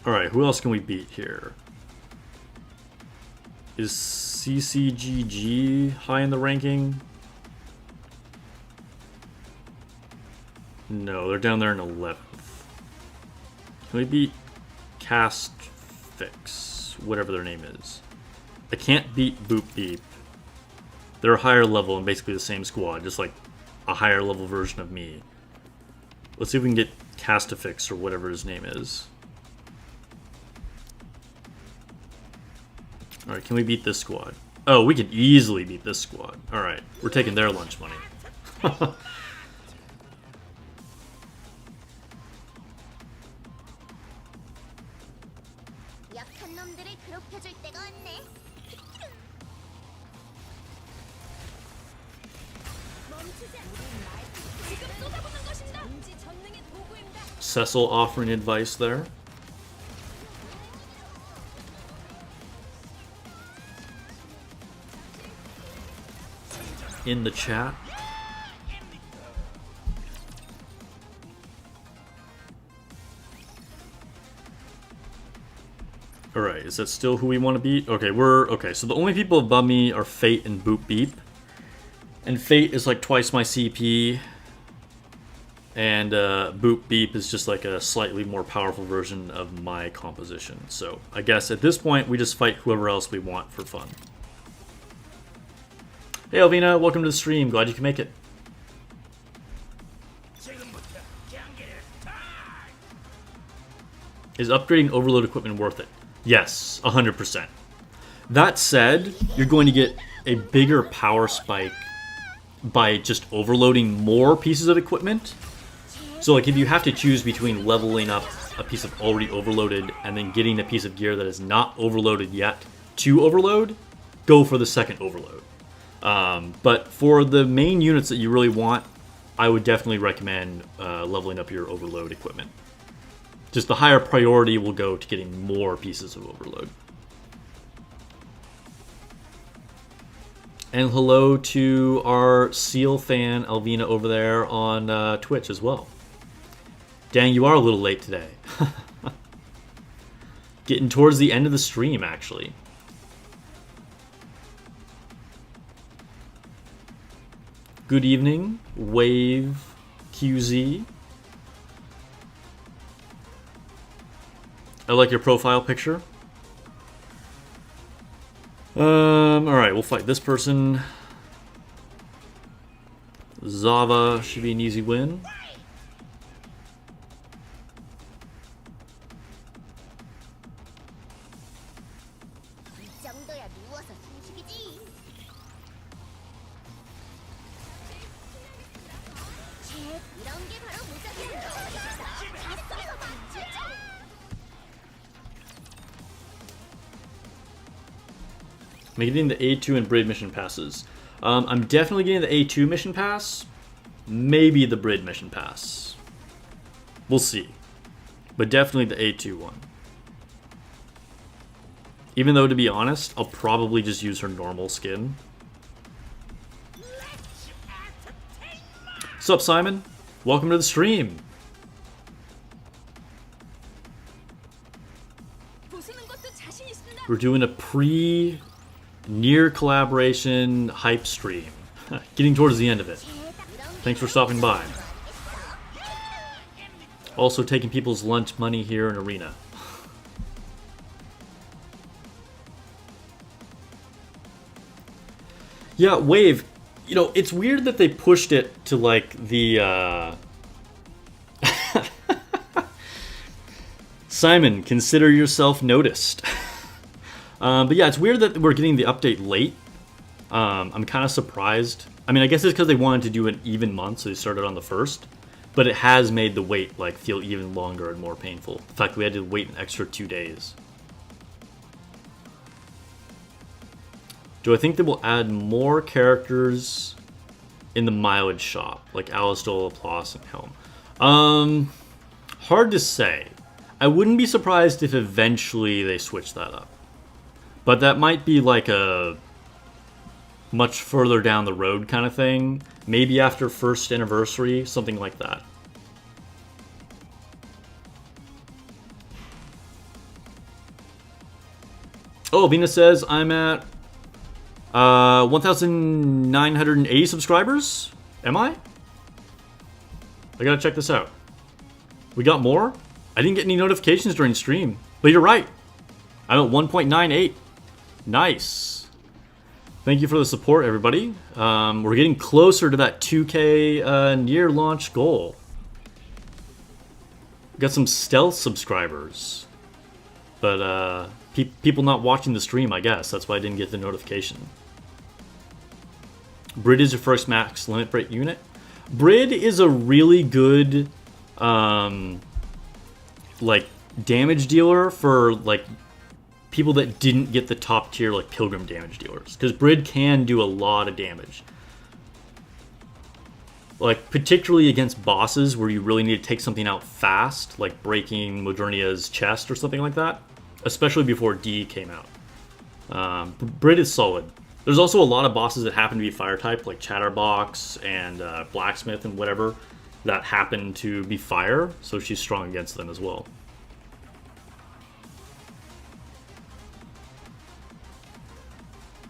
Alright, who else can we beat here? Is CCGG high in the ranking? No, they're down there in 11th. Can we beat Cast Fix? Whatever their name is. I can't beat Boop Beep. They're a higher level and basically the same squad, just like a higher level version of me. Let's see if we can get Castafix or whatever his name is. Alright, can we beat this squad? Oh, we can easily beat this squad. Alright, we're taking their lunch money. Cecil offering advice there. In the chat. Alright, is that still who we want to beat? Okay, okay, so the only people above me are Fate and Boop Beep. And Fate is like twice my CP. And Boop Beep is just like a slightly more powerful version of my composition. So I guess at this point, we just fight whoever else we want for fun. Hey Alvina, welcome to the stream. Glad you can make it. Is upgrading overload equipment worth it? Yes, 100%. That said, you're going to get a bigger power spike by just overloading more pieces of equipment. So like if you have to choose between leveling up a piece of already overloaded and then getting a piece of gear that is not overloaded yet to overload, go for the second overload. But for the main units that you really want, I would definitely recommend leveling up your overload equipment. Just the higher priority will go to getting more pieces of overload. And hello to our Seal fan, Alvina, over there on Twitch as well. Dang, you are a little late today. Getting towards the end of the stream, actually. Good evening, Wave QZ. I like your profile picture. Alright, we'll fight this person. Zava should be an easy win. Am I getting the A2 and Brid mission passes? I'm definitely getting the A2 mission pass. Maybe the Brid mission pass. We'll see. But definitely the A2 one. Even though, to be honest, I'll probably just use her normal skin. What's up, Simon? Welcome to the stream. We're doing a pre-Nier collaboration hype stream. Getting towards the end of it. Thanks for stopping by. Also taking people's lunch money here in Arena. Yeah, Wave. You know, it's weird that they pushed it to like the Simon, consider yourself noticed. But yeah, it's weird that we're getting the update late. I'm kind of surprised. I mean, I guess it's because they wanted to do an even month, so they started on the 1st. But it has made the wait like feel even longer and more painful. In fact, we had to wait an extra 2 days. Do I think they will add more characters in the mileage shop, like Alistair, Laplace, and Helm? Hard to say. I wouldn't be surprised if eventually they switch that up. But that might be like a much further down the road kind of thing. Maybe after 1st anniversary, something like that. Oh, Venus says I'm at 1,980 subscribers? Am I? I gotta check this out. We got more? I didn't get any notifications during stream. But you're right. I'm at 1.98. Nice. Thank you for the support, everybody. We're getting closer to that 2K Nier launch goal. We got some stealth subscribers. But people not watching the stream, I guess. That's why I didn't get the notification. Brid is your first max limit break unit. Brid is a really good like damage dealer for like people that didn't get the top tier like Pilgrim damage dealers, because Brid can do a lot of damage. Like particularly against bosses where you really need to take something out fast, like breaking Modernia's chest or something like that. Especially before D came out. Brid is solid. There's also a lot of bosses that happen to be fire type, like Chatterbox and Blacksmith and whatever, that happen to be fire, so she's strong against them as well.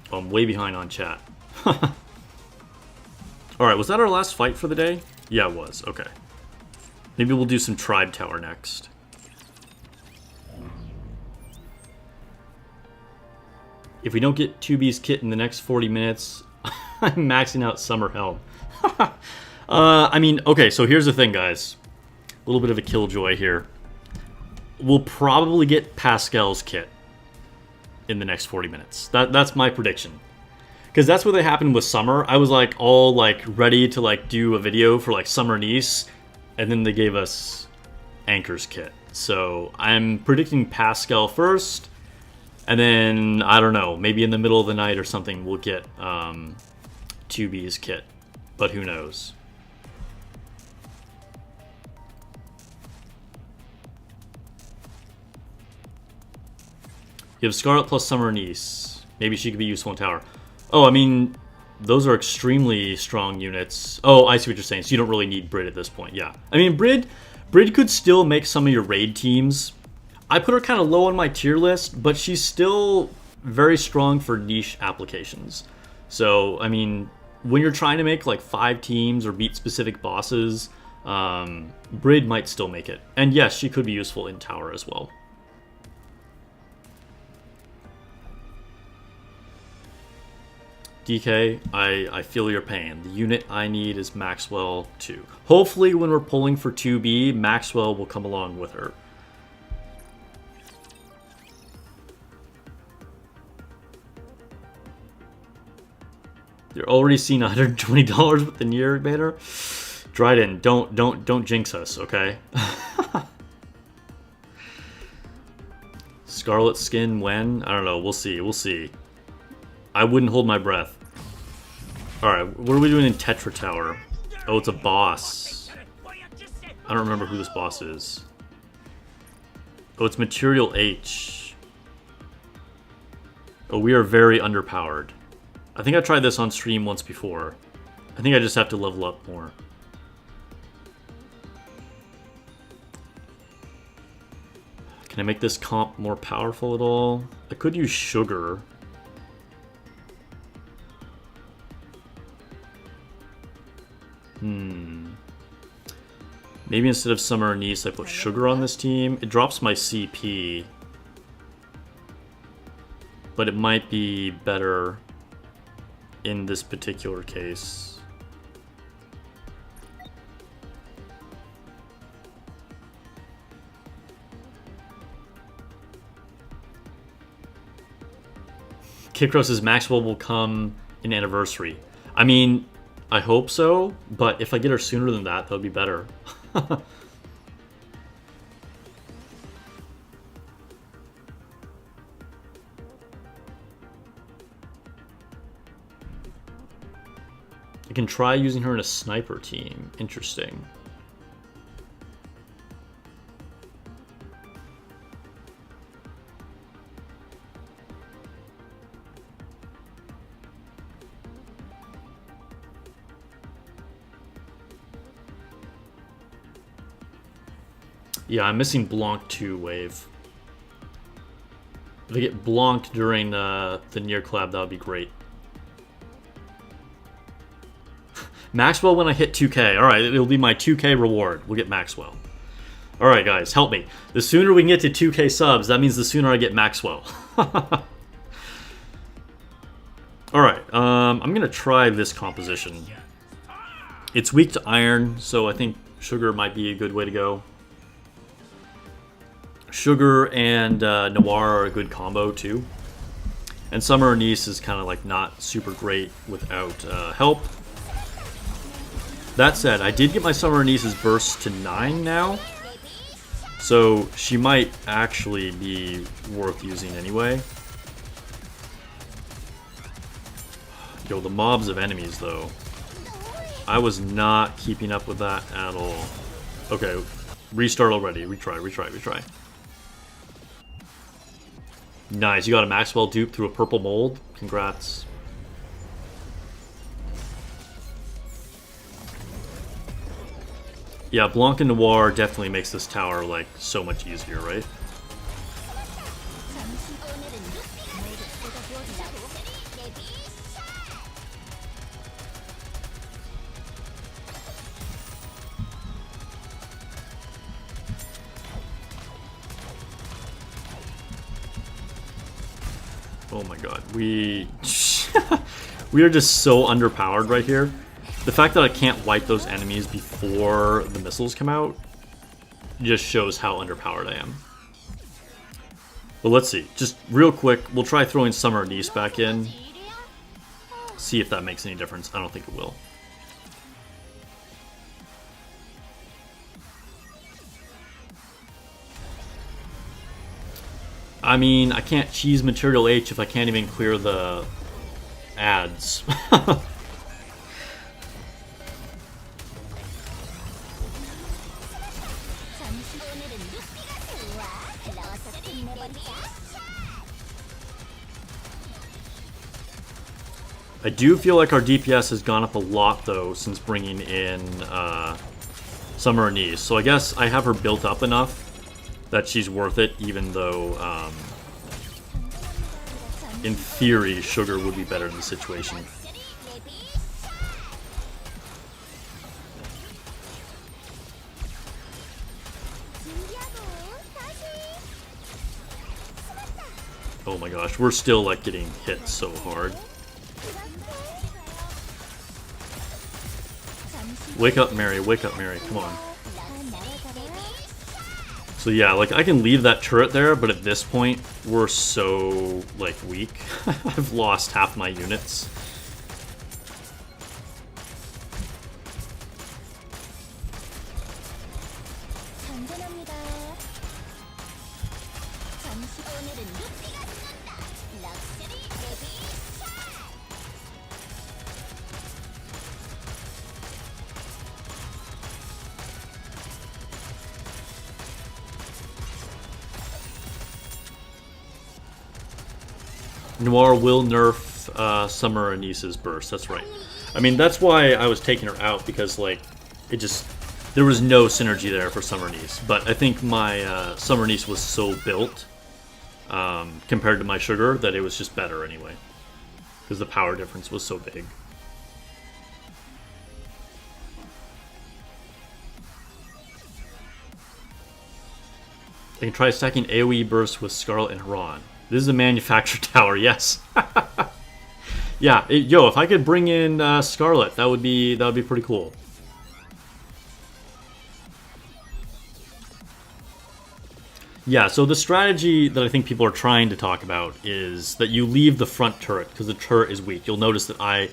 Oh, I'm way behind on chat. Alright, was that our last fight for the day? Yeah, it was. Okay. Maybe we'll do some Tribe Tower next. If we don't get 2B's kit in the next 40 minutes, I'm maxing out Summer Helm. I mean, okay, so here's the thing, guys. A little bit of a killjoy here. We'll probably get Pascal's kit in the next 40 minutes. That's my prediction. Because that's what happened with Summer. I was like all like ready to like do a video for like Summer Nice, and then they gave us Anchor's kit. So I'm predicting Pascal first, and then I don't know, maybe in the middle of the night or something we'll get 2B's kit, but who knows. You have Scarlet plus Summer Nice. Maybe she could be useful in tower. Oh, I mean, those are extremely strong units. Oh, I see what you're saying. So you don't really need Brid at this point. Yeah. I mean, Brid could still make some of your raid teams. I put her kind of low on my tier list, but she's still very strong for niche applications. So, I mean, when you're trying to make like 5 teams or beat specific bosses, Brid might still make it. And yes, she could be useful in tower as well. DK, I feel your pain. The unit I need is Maxwell 2. Hopefully when we're pulling for 2B, Maxwell will come along with her. You're already seeing $120 with the Nier banner? Dryden, don't jinx us, okay? Scarlet skin when? I don't know, we'll see, we'll see. I wouldn't hold my breath. Alright, what are we doing in Tetra Tower? Oh, it's a boss. I don't remember who this boss is. Oh, it's Material H. Oh, we are very underpowered. I think I tried this on stream once before. I think I just have to level up more. Can I make this comp more powerful at all? I could use Sugar. Maybe instead of Summer and Nice, I put Sugar on this team. It drops my CP. But it might be better in this particular case. Kikros' Maxwell will come in Anniversary. I mean, I hope so, but if I get her sooner than that, that would be better. I can try using her in a sniper team. Interesting. Yeah, I'm missing Blanc 2 wave. If I get Blanc during the Nier collab, that would be great. Maxwell when I hit 2K. Alright, it'll be my 2K reward. We'll get Maxwell. Alright, guys, help me. The sooner we can get to 2K subs, that means the sooner I get Maxwell. Alright, I'm going to try this composition. It's weak to iron, so I think Sugar might be a good way to go. Sugar and Noir are a good combo too. And Summer and Nice is kind of like not super great without help. That said, I did get my Summer and Nice's burst to 9 now. So she might actually be worth using anyway. Yo, the mobs of enemies though. I was not keeping up with that at all. Okay, restart already. Retry. Nice, you got a Maxwell dupe through a purple mold. Congrats. Yeah, Blanc and Noir definitely makes this tower like so much easier, right? Oh my god. We we are just so underpowered right here. The fact that I can't wipe those enemies before the missiles come out just shows how underpowered I am. But let's see. Just real quick, we'll try throwing Summer Nice back in. See if that makes any difference. I don't think it will. I mean, I can't cheese Material H if I can't even clear the ads. I do feel like our DPS has gone up a lot, though, since bringing in Summer Nice. So I guess I have her built up enough that she's worth it, even though, in theory, Sugar would be better in the situation. Oh my gosh, we're still, like, getting hit so hard. Wake up, Mary. Wake up, Mary. Come on. So yeah, like, I can leave that turret there, but at this point, we're so, like, weak. I've lost half my units. Noir will nerf Summer Nice's burst, that's right. I mean, that's why I was taking her out, because, like, it just... There was no synergy there for Summer Nice. But I think my Summer Nice was so built, compared to my Sugar, that it was just better anyway. Because the power difference was so big. I can try stacking AoE burst with Scarlet and Haran. This is a manufactured tower, yes. Yeah, yo, if I could bring in Scarlet, that would be pretty cool. Yeah, so the strategy that I think people are trying to talk about is that you leave the front turret, because the turret is weak. You'll notice that I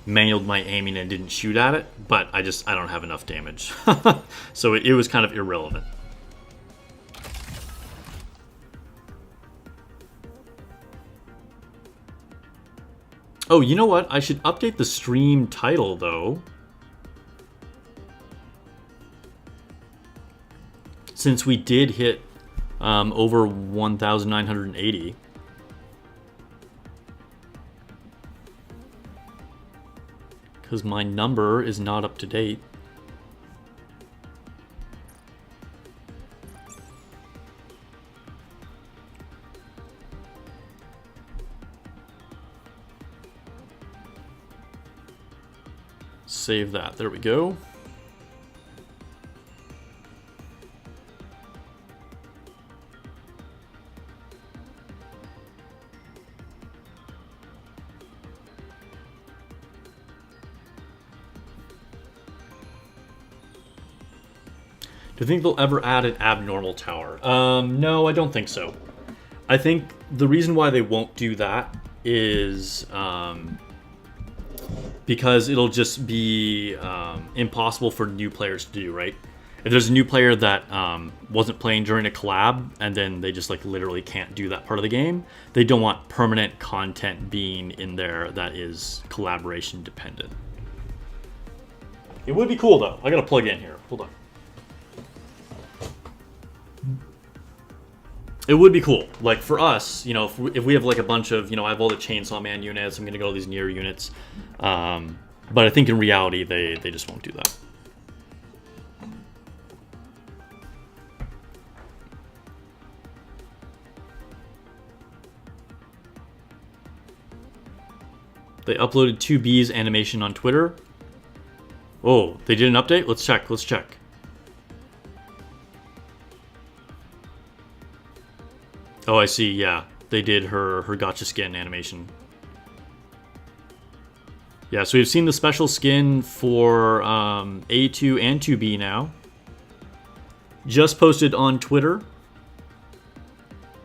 manualed my aiming and didn't shoot at it, but I don't have enough damage. So it was kind of irrelevant. Oh, you know what? I should update the stream title, though. Since we did hit over 1,980. Because my number is not up to date. Save that. There we go. Do you think they'll ever add an abnormal tower? No, I don't think so. I think the reason why they won't do that is because it'll just be impossible for new players to do, right? If there's a new player that wasn't playing during a collab and then they just like literally can't do that part of the game, they don't want permanent content being in there that is collaboration dependent. It would be cool though. I gotta plug in here. Hold on. It would be cool. Like for us, you know, if we have like a bunch of, you know, I have all the Chainsaw Man units, I'm gonna go to these Nier units. But I think in reality, they just won't do that. They uploaded 2B's animation on Twitter. Oh, they did an update? Let's check, let's check. Oh, I see, yeah. they did her gotcha skin animation. Yeah, so we've seen the special skin for A2 and 2B now. Just posted on Twitter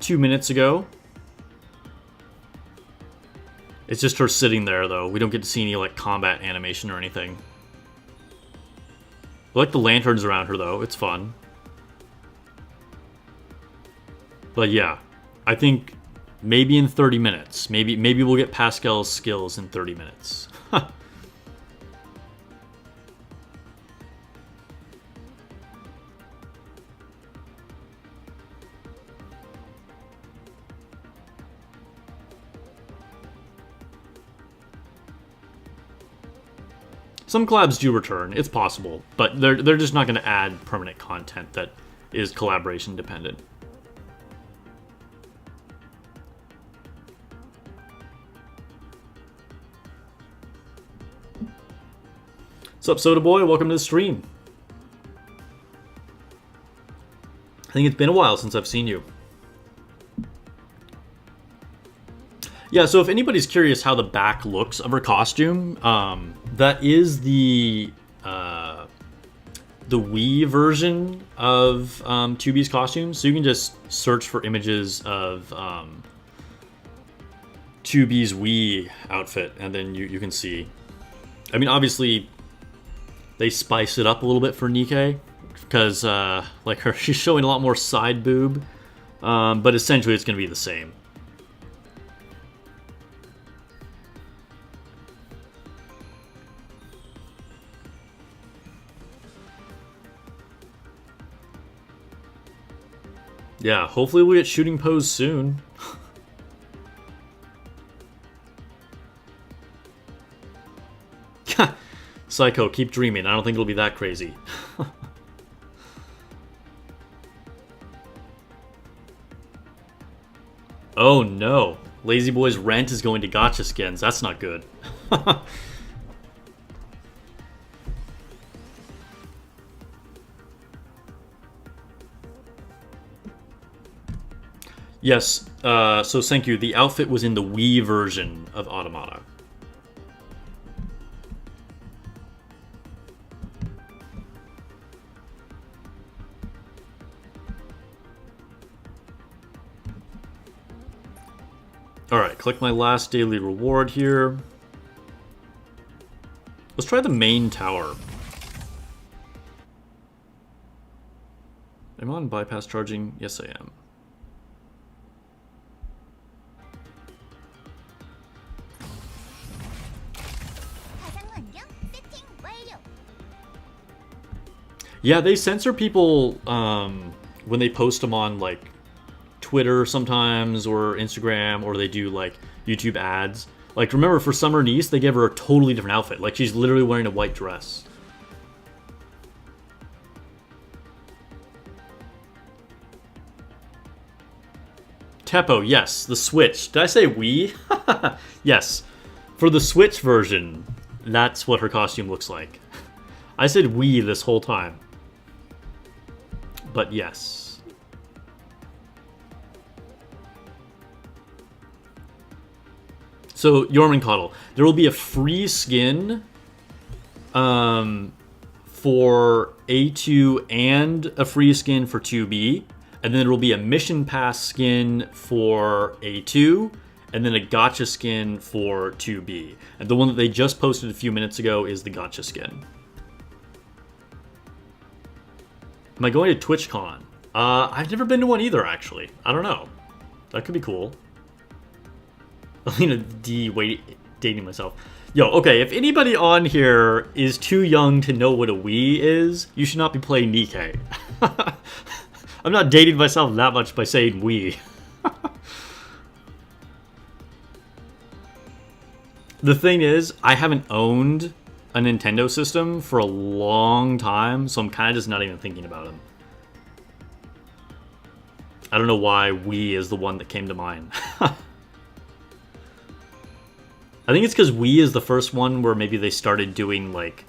2 minutes ago. It's just her sitting there, though. We don't get to see any, like, combat animation or anything. I like the lanterns around her, though. It's fun. But yeah, I think maybe in 30 minutes. Maybe we'll get Pascal's skills in 30 minutes. Some collabs do return. It's possible, but they're just not going to add permanent content that is collaboration dependent. What's up, Soda Boy? Welcome to the stream. I think it's been a while since I've seen you. Yeah, so if anybody's curious how the back looks of her costume, that is the Wii version of 2B's costume. So you can just search for images of 2B's Wii outfit, and then you can see. I mean, obviously, they spice it up a little bit for Nikke, because like she's showing a lot more side boob, but essentially it's going to be the same. Yeah, hopefully we'll get shooting pose soon. Psycho, keep dreaming. I don't think it'll be that crazy. Oh no. Lazy Boy's rent is going to gotcha skins. That's not good. Yes, so thank you. The outfit was in the Wii version of Automata. Alright, click my last daily reward here. Let's try the main tower. Am I on bypass charging? Yes, I am. Yeah, they censor people when they post them on, like, Twitter sometimes, or Instagram, or they do, like, YouTube ads. Like, remember, for Summer Nice, they gave her a totally different outfit. Like, she's literally wearing a white dress. Teppo, yes, the Switch. Did I say Wii? Yes. For the Switch version, that's what her costume looks like. I said Wii this whole time. But yes. So, Jormungandr, there will be a free skin for A2 and a free skin for 2B. And then there will be a mission pass skin for A2, and then a gotcha skin for 2B. And the one that they just posted a few minutes ago is the gotcha skin. Am I going to TwitchCon? I've never been to one either, actually. I don't know. That could be cool. Alina D, wait, dating myself. Yo, okay, if anybody on here is too young to know what a Wii is, you should not be playing Nikke. I'm not dating myself that much by saying Wii. The thing is, I haven't owned a Nintendo system for a long time, so I'm kind of just not even thinking about them. I don't know why Wii is the one that came to mind. I think it's because Wii is the first one where maybe they started doing, like,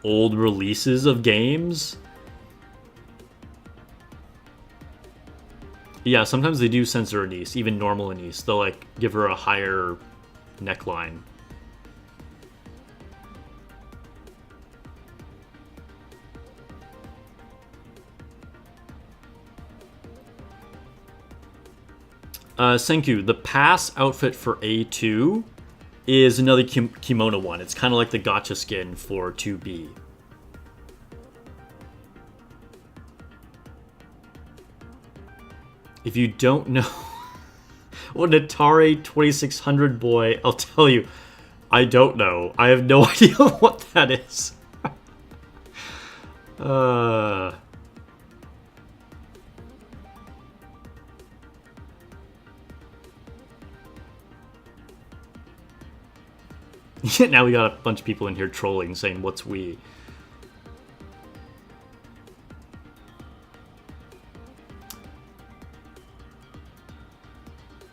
old releases of games. Yeah, sometimes they do censor Anise, even normal Anise. They'll like give her a higher neckline. Senku, the pass outfit for A2 is another kimono one. It's kind of like the gacha skin for 2B. If you don't know what an Atari 2600 boy, I'll tell you, I don't know. I have no idea what that is. Now we got a bunch of people in here trolling, saying, what's we?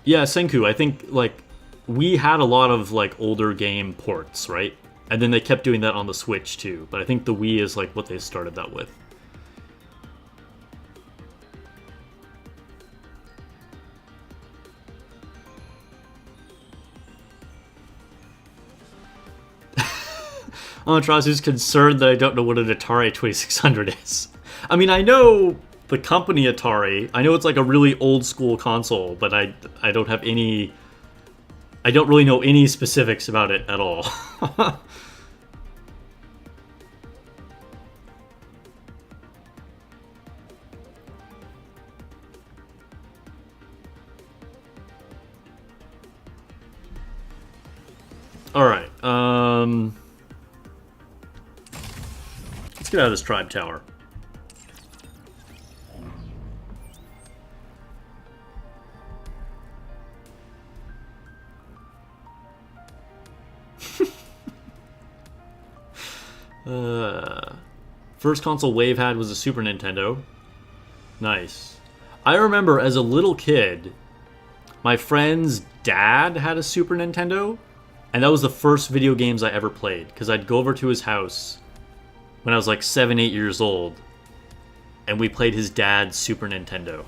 Yeah, Senku, I think, like, we had a lot of, like, older game ports, right? And then they kept doing that on the Switch, too. But I think the Wii is, like, what they started that with. Amaterasu concerned that I don't know what an Atari 2600 is. I mean, I know the company Atari. I know it's like a really old school console, but I don't have any... I don't really know any specifics about it at all. Alright, let's get out of this tribe tower. First console Wave had was a Super Nintendo. Nice. I remember as a little kid, my friend's dad had a Super Nintendo, and that was the first video games I ever played, because I'd go over to his house when I was like 7, 8 years old, and we played his dad's Super Nintendo.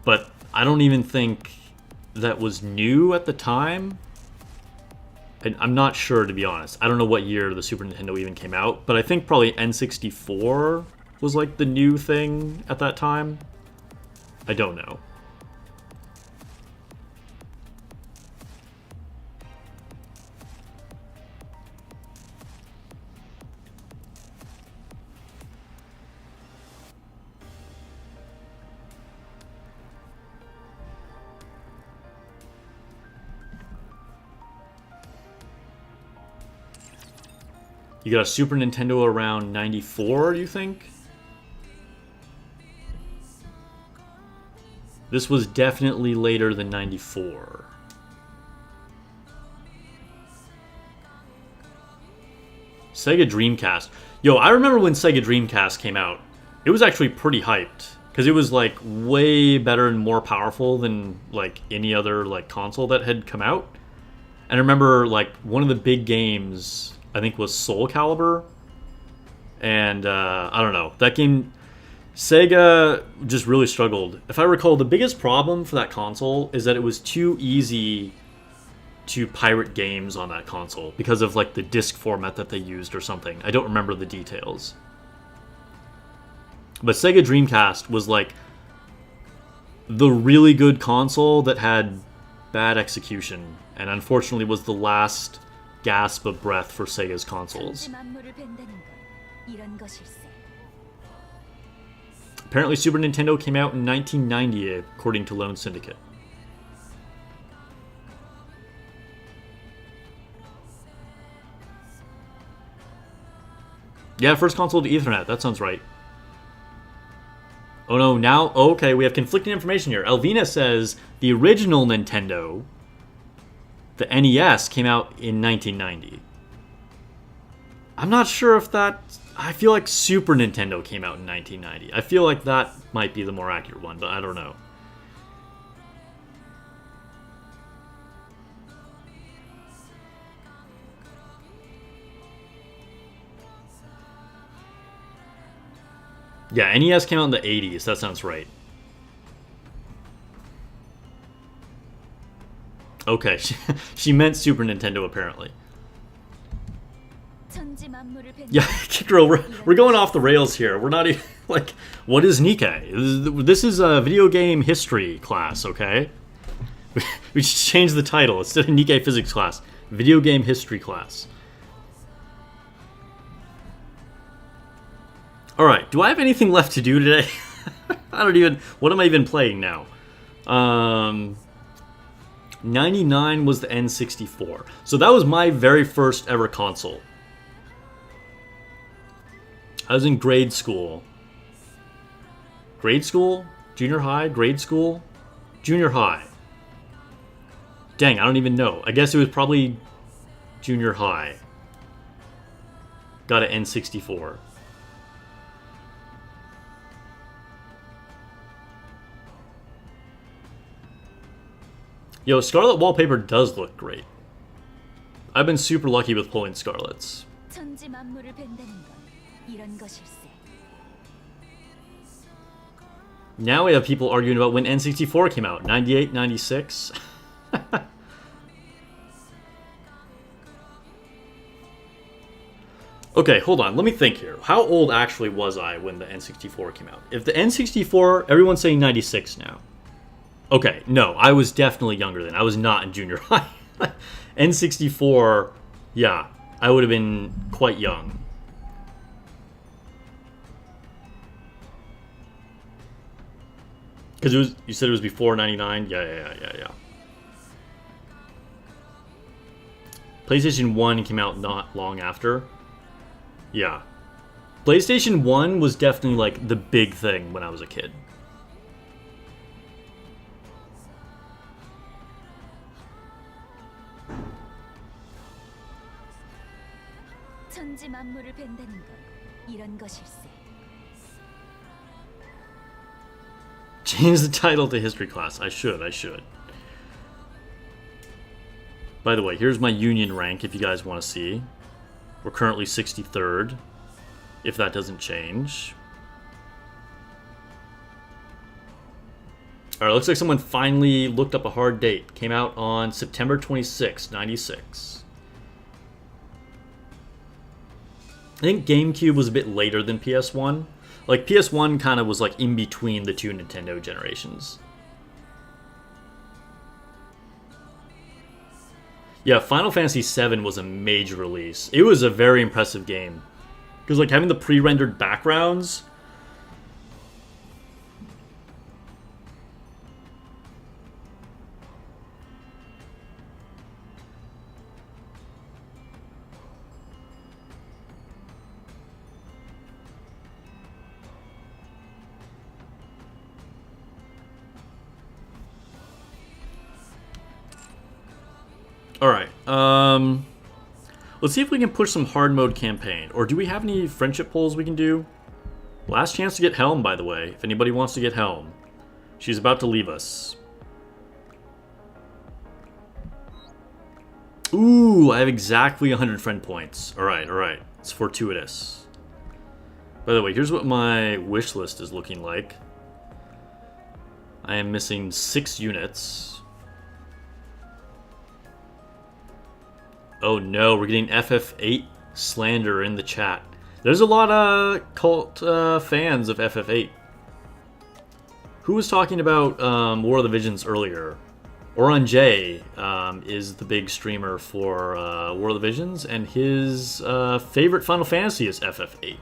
But I don't even think that was new at the time. I'm not sure, to be honest. I don't know what year the Super Nintendo even came out, but I think probably N64 was like the new thing at that time. I don't know. You got a Super Nintendo around 94, do you think? This was definitely later than 94. Sega Dreamcast. Yo, I remember when Sega Dreamcast came out. It was actually pretty hyped. Because it was, like, way better and more powerful than, like, any other, like, console that had come out. And I remember, like, one of the big games... I think was Soul Calibur, and I don't know, that game, Sega just really struggled. If I recall, the biggest problem for that console is that it was too easy to pirate games on that console because of like the disc format that they used or something. I don't remember the details. But Sega Dreamcast was like the really good console that had bad execution, and unfortunately was the last gasp of breath for Sega's consoles. Apparently Super Nintendo came out in 1990, according to Lone Syndicate. Yeah, first console to Ethernet, that sounds right. Oh no, now, okay, we have conflicting information here. Elvina says the original Nintendo, the NES, came out in 1990. I'm not sure if that... I feel like Super Nintendo came out in 1990. I feel like that might be the more accurate one, but I don't know. Yeah, NES came out in the 80s. That sounds right. Okay, she meant Super Nintendo apparently. Yeah, kicked her over. We're going off the rails here. We're not even like, what is Nikke? This is a video game history class, okay? We should change the title instead of Nikke physics class. Video game history class. All right. Do I have anything left to do today? I don't even. What am I even playing now? 99 was the N64. So that was my very first ever console. I was in grade school. Grade school? Junior high? Grade school? Junior high. Dang, I don't even know. I guess it was probably junior high. Got an N64. Yo, Scarlet wallpaper does look great. I've been super lucky with pulling Scarlets. Now we have people arguing about when N64 came out. 98, 96? Okay, hold on. Let me think here. How old actually was I when the N64 came out? If the N64... Everyone's saying 96 now. Okay, no. I was definitely younger then. I was not in junior high. N64... Yeah, I would have been quite young. Because it was, you said it was before 99? Yeah. PlayStation 1 came out not long after. Yeah. PlayStation 1 was definitely like the big thing when I was a kid. Change the title to history class. I should. By the way, here's my union rank if you guys want to see. We're currently 63rd, if that doesn't change. Alright, looks like someone finally looked up a hard date. Came out on September 26, 96. I think GameCube was a bit later than PS1. Like, PS1 kind of was like in between the two Nintendo generations. Yeah, Final Fantasy VII was a major release. It was a very impressive game. Because, like, having the pre-rendered backgrounds... Alright, let's see if we can push some hard mode campaign. Or do we have any friendship polls we can do? Last chance to get Helm, by the way, if anybody wants to get Helm. She's about to leave us. Ooh, I have exactly 100 friend points. Alright. It's fortuitous. By the way, here's what my wish list is looking like. I am missing 6 units. Oh no, we're getting FF8 slander in the chat. There's a lot of cult fans of FF8. Who was talking about War of the Visions earlier? Oran J is the big streamer for War of the Visions, and his favorite Final Fantasy is FF8.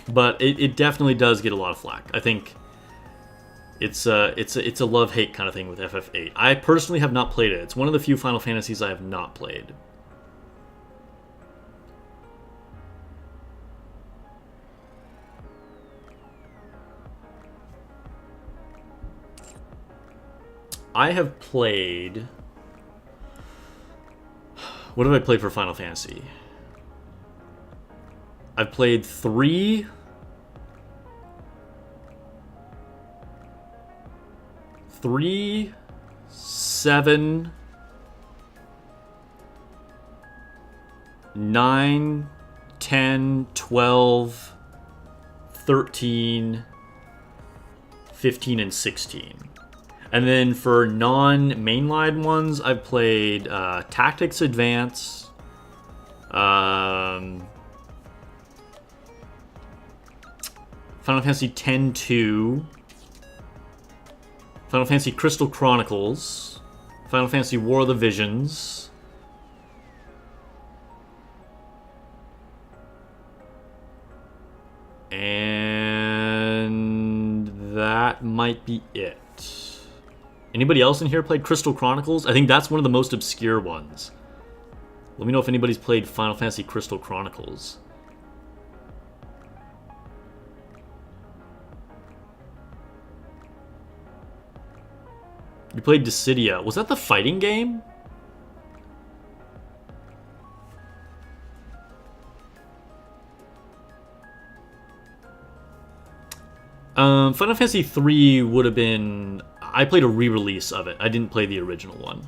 But it definitely does get a lot of flack. I think it's a love-hate kind of thing with FF8. I personally have not played it. It's one of the few Final Fantasies I have not played. I have played... What have I played for Final Fantasy? I've played 3... 3, 7, 9, 10, 12, 13, 15, and 16. And then for non-mainline ones, I've played Tactics Advance, Final Fantasy X-2, Final Fantasy Crystal Chronicles, Final Fantasy War of the Visions, and that might be it. Anybody else in here played Crystal Chronicles? I think that's one of the most obscure ones. Let me know if anybody's played Final Fantasy Crystal Chronicles. You played Dissidia. Was that the fighting game? Final Fantasy III would have been... I played a re-release of it. I didn't play the original one.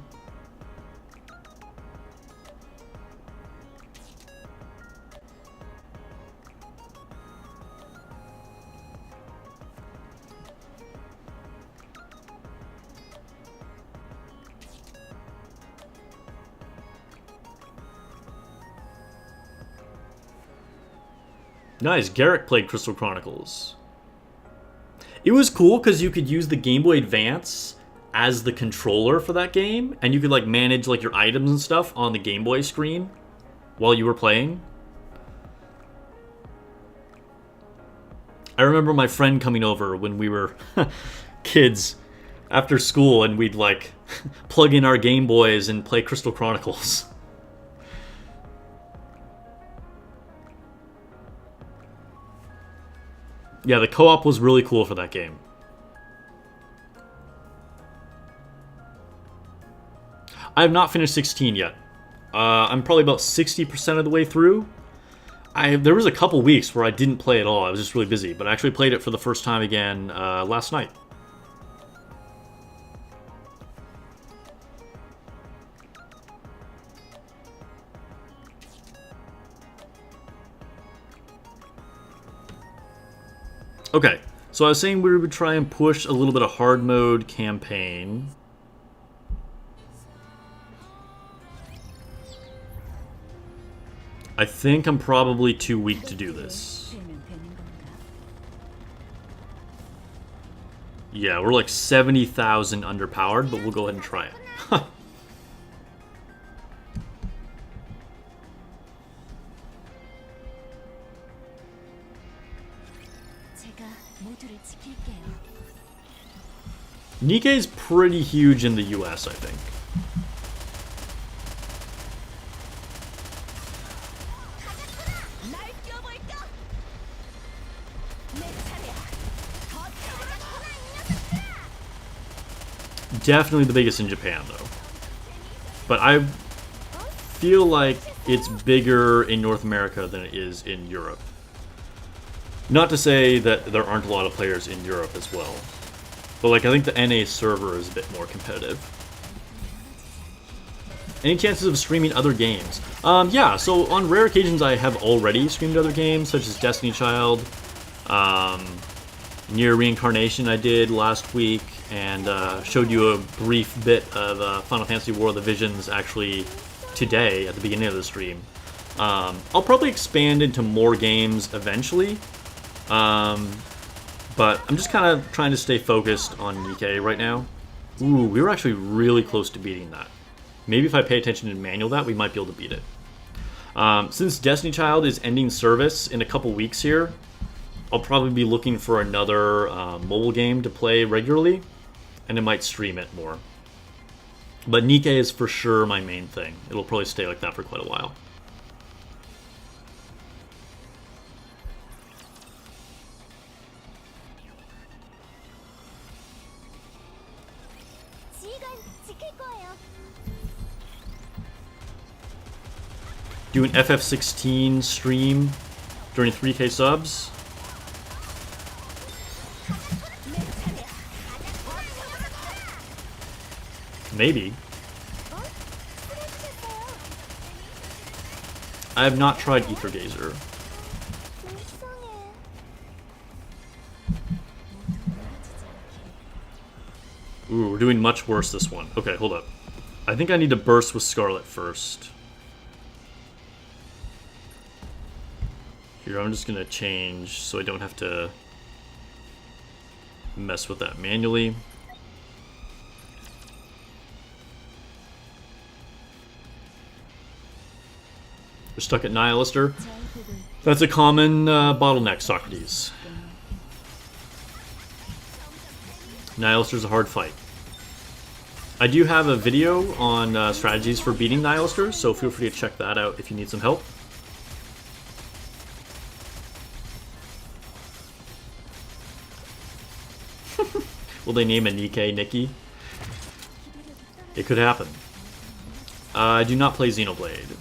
Nice, Garrick played Crystal Chronicles. It was cool because you could use the Game Boy Advance as the controller for that game, and you could like manage like your items and stuff on the Game Boy screen while you were playing. I remember my friend coming over when we were kids after school, and we'd like plug in our Game Boys and play Crystal Chronicles. Yeah, the co-op was really cool for that game. I have not finished 16 yet. I'm probably about 60% of the way through. There was a couple weeks where I didn't play at all. I was just really busy, but I actually played it for the first time again last night. Okay, so I was saying we would try and push a little bit of hard mode campaign. I think I'm probably too weak to do this. Yeah, we're like 70,000 underpowered, but we'll go ahead and try it. Nikke is pretty huge in the US, I think. Definitely the biggest in Japan, though. But I feel like it's bigger in North America than it is in Europe. Not to say that there aren't a lot of players in Europe as well. But like, I think the NA server is a bit more competitive. Any chances of streaming other games? Yeah, so on rare occasions I have already streamed other games, such as Destiny Child, Nier Reincarnation I did last week, and showed you a brief bit of Final Fantasy War of the Visions actually today at the beginning of the stream. I'll probably expand into more games eventually. But I'm just kind of trying to stay focused on Nikke right now. Ooh, we were actually really close to beating that. Maybe if I pay attention and manual that, we might be able to beat it. Since Destiny Child is ending service in a couple weeks here, I'll probably be looking for another mobile game to play regularly, and I might stream it more. But Nikke is for sure my main thing. It'll probably stay like that for quite a while. Do an FF16 stream during 3K subs. Maybe. I have not tried Ether Gazer. Ooh, we're doing much worse this one. Okay, hold up. I think I need to burst with Scarlet first. Here, I'm just gonna change so I don't have to mess with that manually. We're stuck at Nihilister. That's a common bottleneck, Socrates. Nihilister's a hard fight. I do have a video on strategies for beating Nihilisters, so feel free to check that out if you need some help. Will they name a Nikke Nikke? It could happen. I do not play Xenoblade.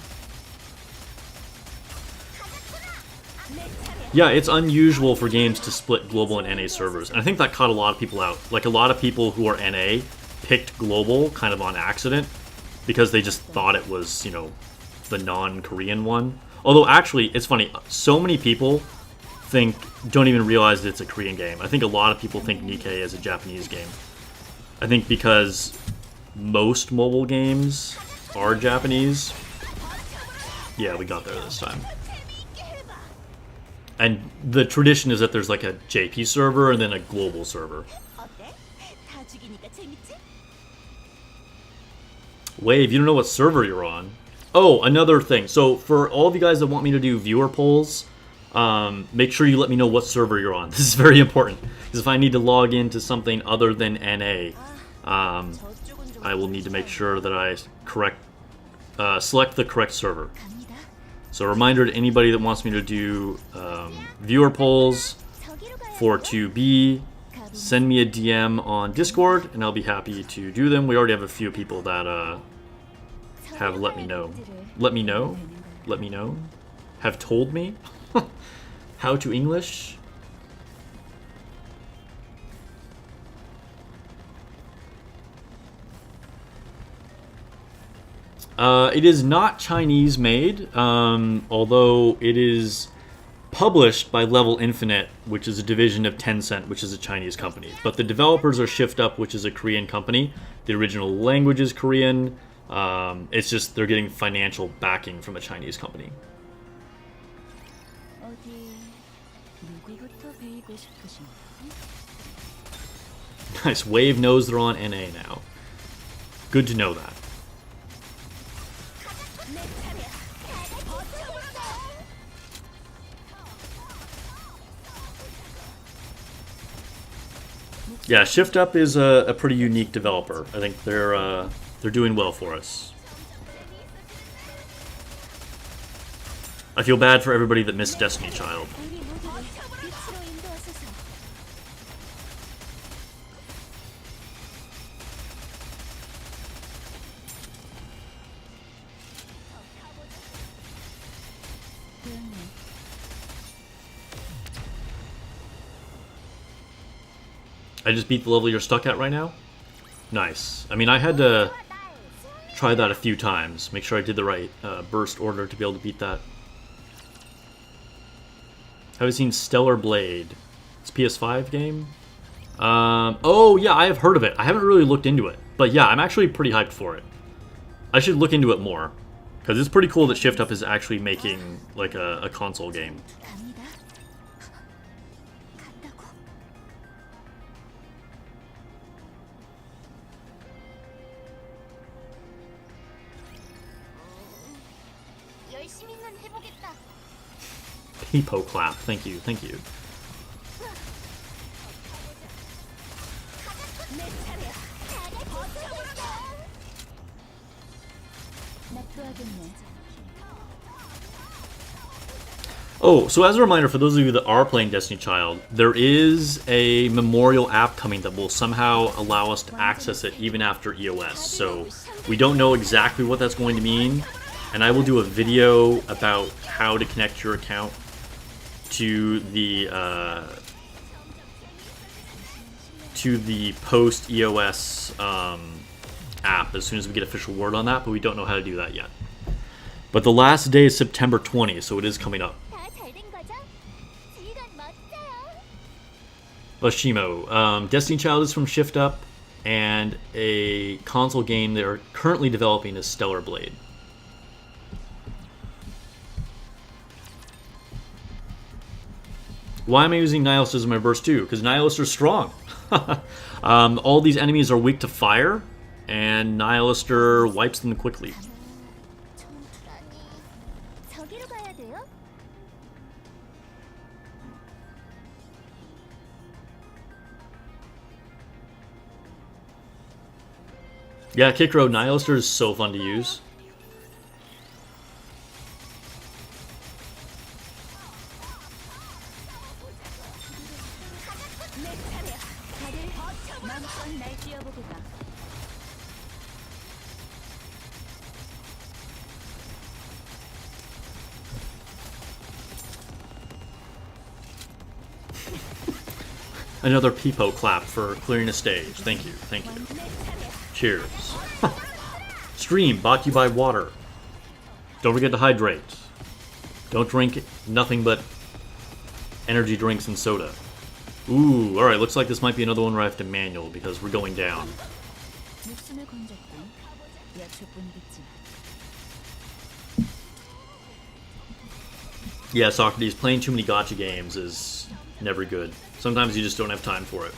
Yeah, it's unusual for games to split global and NA servers, and I think that caught a lot of people out. Like, a lot of people who are NA picked global kind of on accident because they just thought it was, you know, the non-Korean one. Although, actually, it's funny, so many people don't even realize that it's a Korean game. I think a lot of people think Nikke is a Japanese game. I think because most mobile games are Japanese. Yeah, we got there this time. And the tradition is that there's like a JP server and then a global server. Wave, you don't know what server you're on. Oh, another thing. So for all of you guys that want me to do viewer polls, make sure you let me know what server you're on. This is very important. Because if I need to log into something other than NA, I will need to make sure that I select the correct server. So a reminder to anybody that wants me to do viewer polls for 2B, send me a DM on Discord, and I'll be happy to do them. We already have a few people that have let me know. Let me know? Let me know? Have told me? How to English? It is not Chinese made, although it is published by Level Infinite, which is a division of Tencent, which is a Chinese company. But the developers are Shift Up, which is a Korean company. The original language is Korean. It's just they're getting financial backing from a Chinese company. Nice. Wave knows they're on NA now. Good to know that. Yeah, Shift Up is a pretty unique developer. I think they're doing well for us. I feel bad for everybody that missed Destiny Child. I just beat the level you're stuck at right now? Nice. I mean, I had to try that a few times. Make sure I did the right burst order to be able to beat that. Have you seen Stellar Blade? It's a PS5 game? Oh, yeah, I have heard of it. I haven't really looked into it. But yeah, I'm actually pretty hyped for it. I should look into it more. Because it's pretty cool that Shift Up is actually making, like, a console game. Hippo clap. Thank you, thank you. Oh, so as a reminder, for those of you that are playing Destiny Child, there is a memorial app coming that will somehow allow us to access it even after EOS. So we don't know exactly what that's going to mean, and I will do a video about how to connect your account to the post EOS app as soon as we get official word on that, but we don't know how to do that yet. But the last day is September 20th, so it is coming up. Bashimo. Destiny Child is from Shift Up, and a console game they're currently developing is Stellar Blade. Why am I using Nihilist as my burst too? Because Nihilists are strong. All these enemies are weak to fire, and Nihilister wipes them quickly. Yeah, Kikro, Nihilister is so fun to use. Another peepo clap for clearing a stage. Thank you, thank you. Cheers. Stream brought to you by water. Don't forget to hydrate. Don't drink nothing but energy drinks and soda. Ooh, alright, looks like this might be another one where I have to manual because we're going down. Yeah, Socrates, playing too many gacha games is never good. Sometimes you just don't have time for it.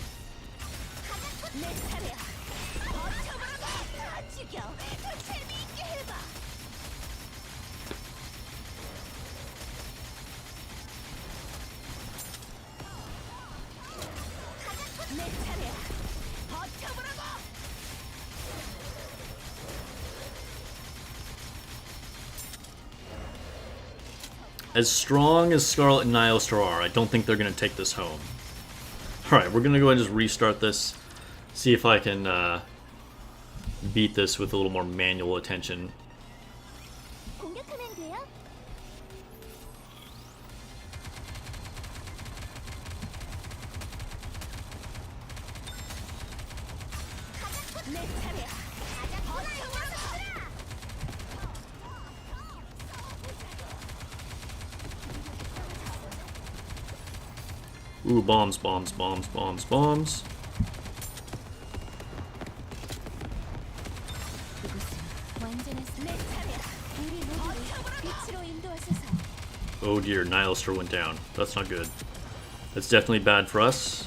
As strong as Scarlet and Nihilister are, I don't think they're going to take this home. Alright, we're going to go ahead and just restart this. See if I can beat this with a little more manual attention. Ooh, bombs, bombs, bombs, bombs, bombs. Oh dear, Nihilister went down. That's not good. That's definitely bad for us.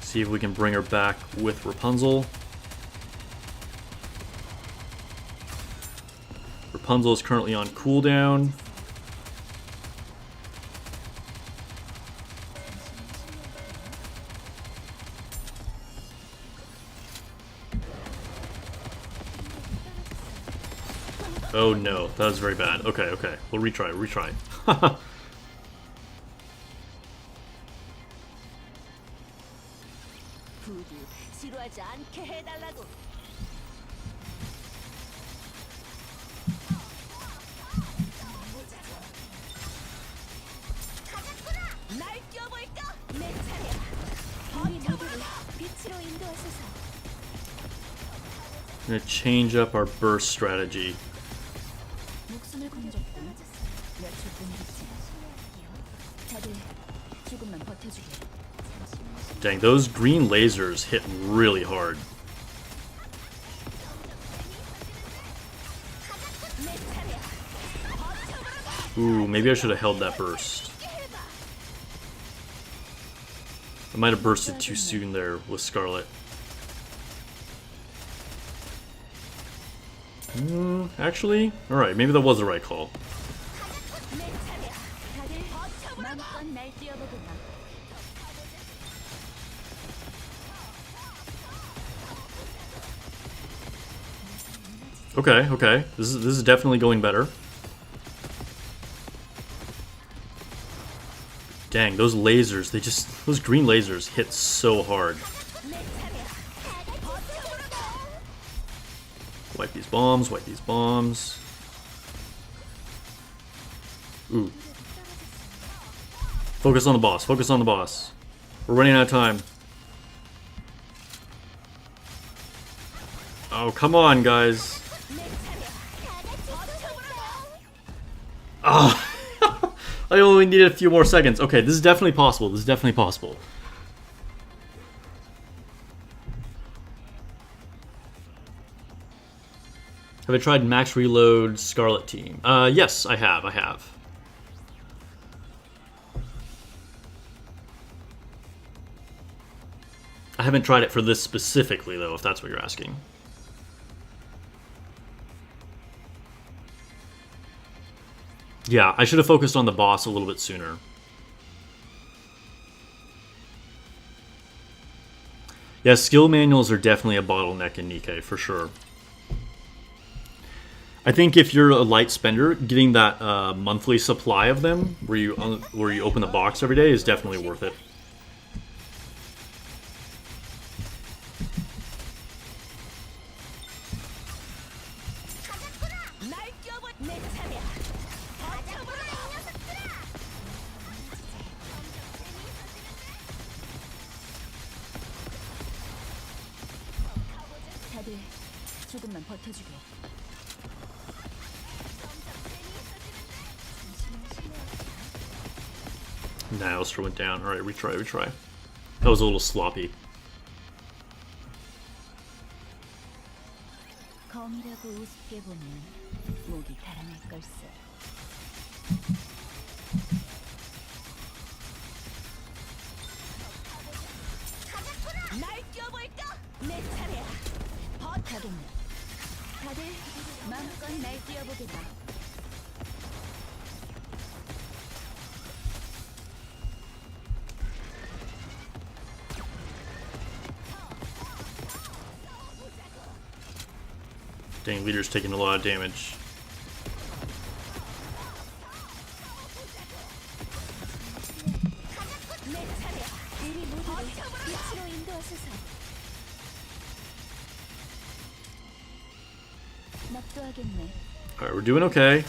See if we can bring her back with Rapunzel. Rapunzel is currently on cooldown. Oh no, that was very bad. Okay, okay. We'll retry, retry. I'm gonna change up our burst strategy. Dang, those green lasers hit really hard. Ooh, maybe I should have held that burst. I might have bursted too soon there with Scarlet. Actually, alright, maybe that was the right call. Okay, okay. This is definitely going better. Dang, those lasers, those green lasers hit so hard. Wipe these bombs, wipe these bombs. Ooh. Focus on the boss, focus on the boss. We're running out of time. Oh, come on, guys. Oh, I only needed a few more seconds. Okay, this is definitely possible. This is definitely possible. Have I tried Max Reload Scarlet Team? Yes, I have. I haven't tried it for this specifically, though, if that's what you're asking. Yeah, I should have focused on the boss a little bit sooner. Yeah, skill manuals are definitely a bottleneck in Nikke, for sure. I think if you're a light spender, getting that monthly supply of them, where you open the box every day, is definitely worth it. Nier went down. Alright, retry. That was a little sloppy. Dang, leader's taking a lot of damage. Alright, we're doing okay.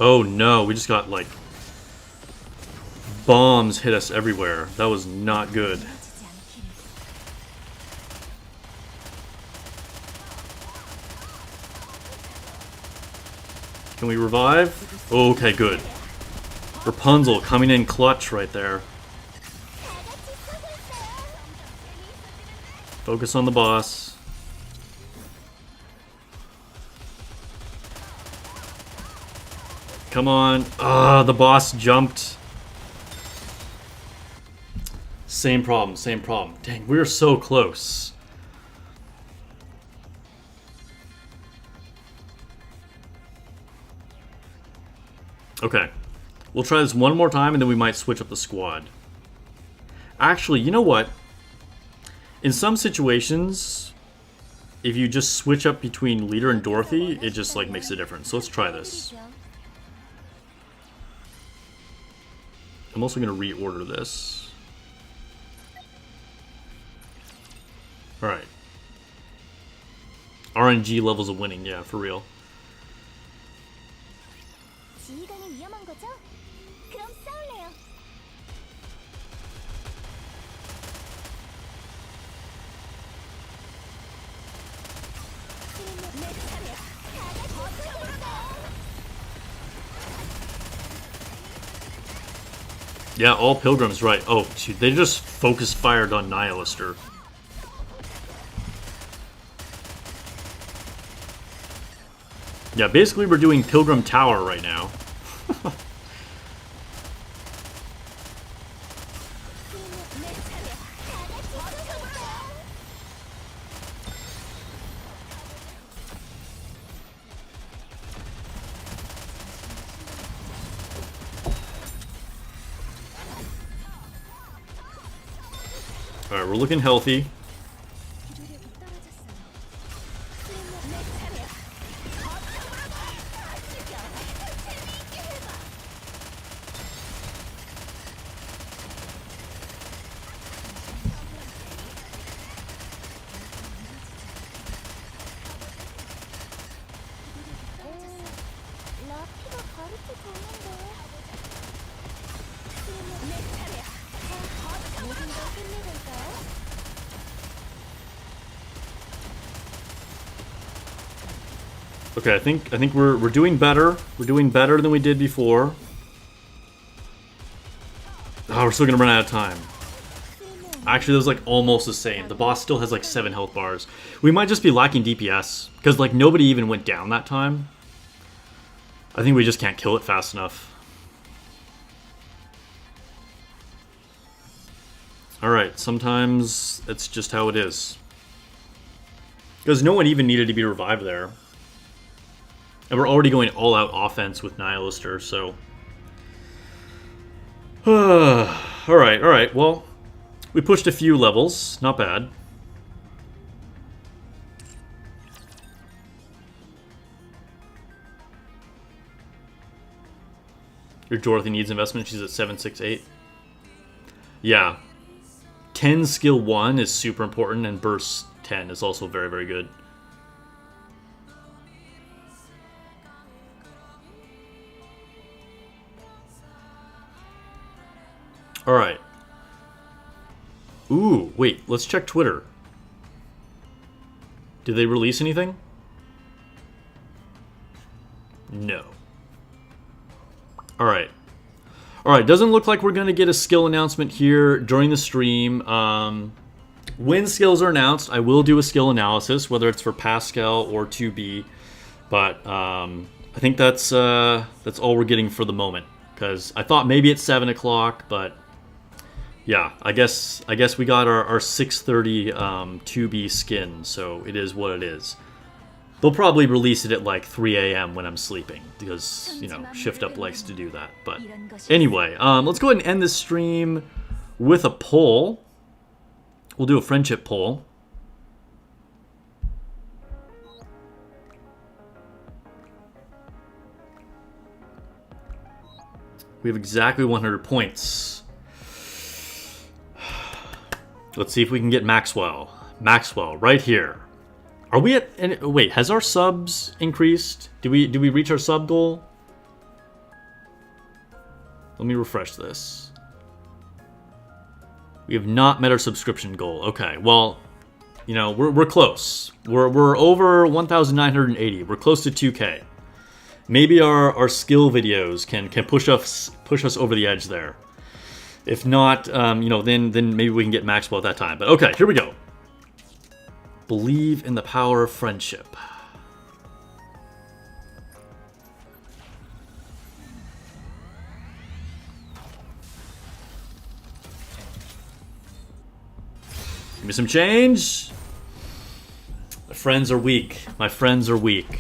Oh no, we just got like bombs hit us everywhere. That was not good. Can we revive? Oh, okay, good. Rapunzel coming in clutch right there. Focus on the boss. Come on. Ah, the boss jumped. Same problem, same problem. Dang, we're so close. Okay. We'll try this one more time and then we might switch up the squad. Actually, you know what? In some situations, if you just switch up between Leader and Dorothy, it just like makes a difference. So let's try this. I'm also going to reorder this. Alright. RNG levels of winning, yeah, for real. Yeah, all pilgrims, right. Oh, shoot, they just focus fired on Nihilister. Yeah, basically we're doing Pilgrim Tower right now. Alright, we're looking healthy. Okay, I think we're doing better. We're doing better than we did before. Oh, we're still gonna run out of time. Actually, that was like almost the same. The boss still has like 7 health bars. We might just be lacking DPS because like nobody even went down that time. I think we just can't kill it fast enough. Alright, sometimes it's just how it is. Because no one even needed to be revived there. And we're already going all-out offense with Nihilister, so... alright, well... We pushed a few levels, not bad. Your Dorothy needs investment, she's at 768. Yeah. 10 skill 1 is super important, and burst 10 is also very, very good. Alright. Ooh, wait, let's check Twitter. Did they release anything? No. Alright. Alright, doesn't look like we're going to get a skill announcement here during the stream. When skills are announced, I will do a skill analysis, whether it's for Pascal or 2B. But I think that's all we're getting for the moment. Because I thought maybe it's 7 o'clock, but... Yeah, I guess we got our 6:30 2B skin, so it is what it is. They'll probably release it at like 3 a.m. when I'm sleeping, because, you know, Shift Up likes to do that. But anyway, let's go ahead and end this stream with a poll. We'll do a friendship poll. We have exactly 100 points. Let's see if we can get Maxwell. Maxwell, right here. Are we at... wait, has our subs increased? Did we reach our sub goal? Let me refresh this. We have not met our subscription goal. Okay, well, you know, we're close. We're over 1,980. We're close to 2K. Maybe our skill videos can push us over the edge there. If not, you know, then maybe we can get Maxwell at that time. But okay, here we go. Believe in the power of friendship. Give me some change. My friends are weak. My friends are weak.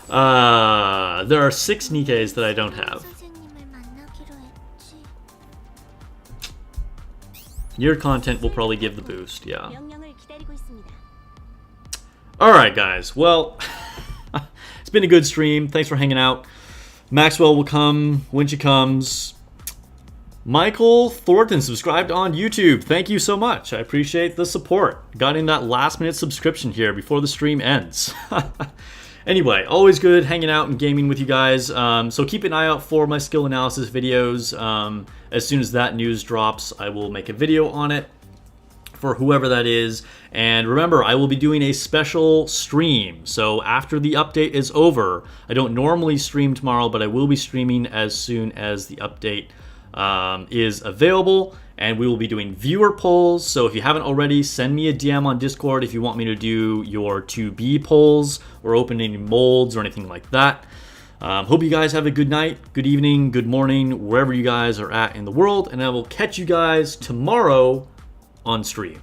There are 6 Nikkes that I don't have. Your content will probably give the boost, yeah. Alright, guys. Well, it's been a good stream. Thanks for hanging out. Maxwell will come when she comes. Michael Thornton subscribed on YouTube. Thank you so much. I appreciate the support. Got in that last-minute subscription here before the stream ends. Anyway, always good hanging out and gaming with you guys. So keep an eye out for my skill analysis videos. As soon as that news drops, I will make a video on it for whoever that is. And remember, I will be doing a special stream. So after the update is over, I don't normally stream tomorrow, but I will be streaming as soon as the update is available. And we will be doing viewer polls. So if you haven't already, send me a DM on Discord if you want me to do your 2B polls or open any molds or anything like that. Hope you guys have a good night, good evening, good morning, wherever you guys are at in the world. And I will catch you guys tomorrow on stream.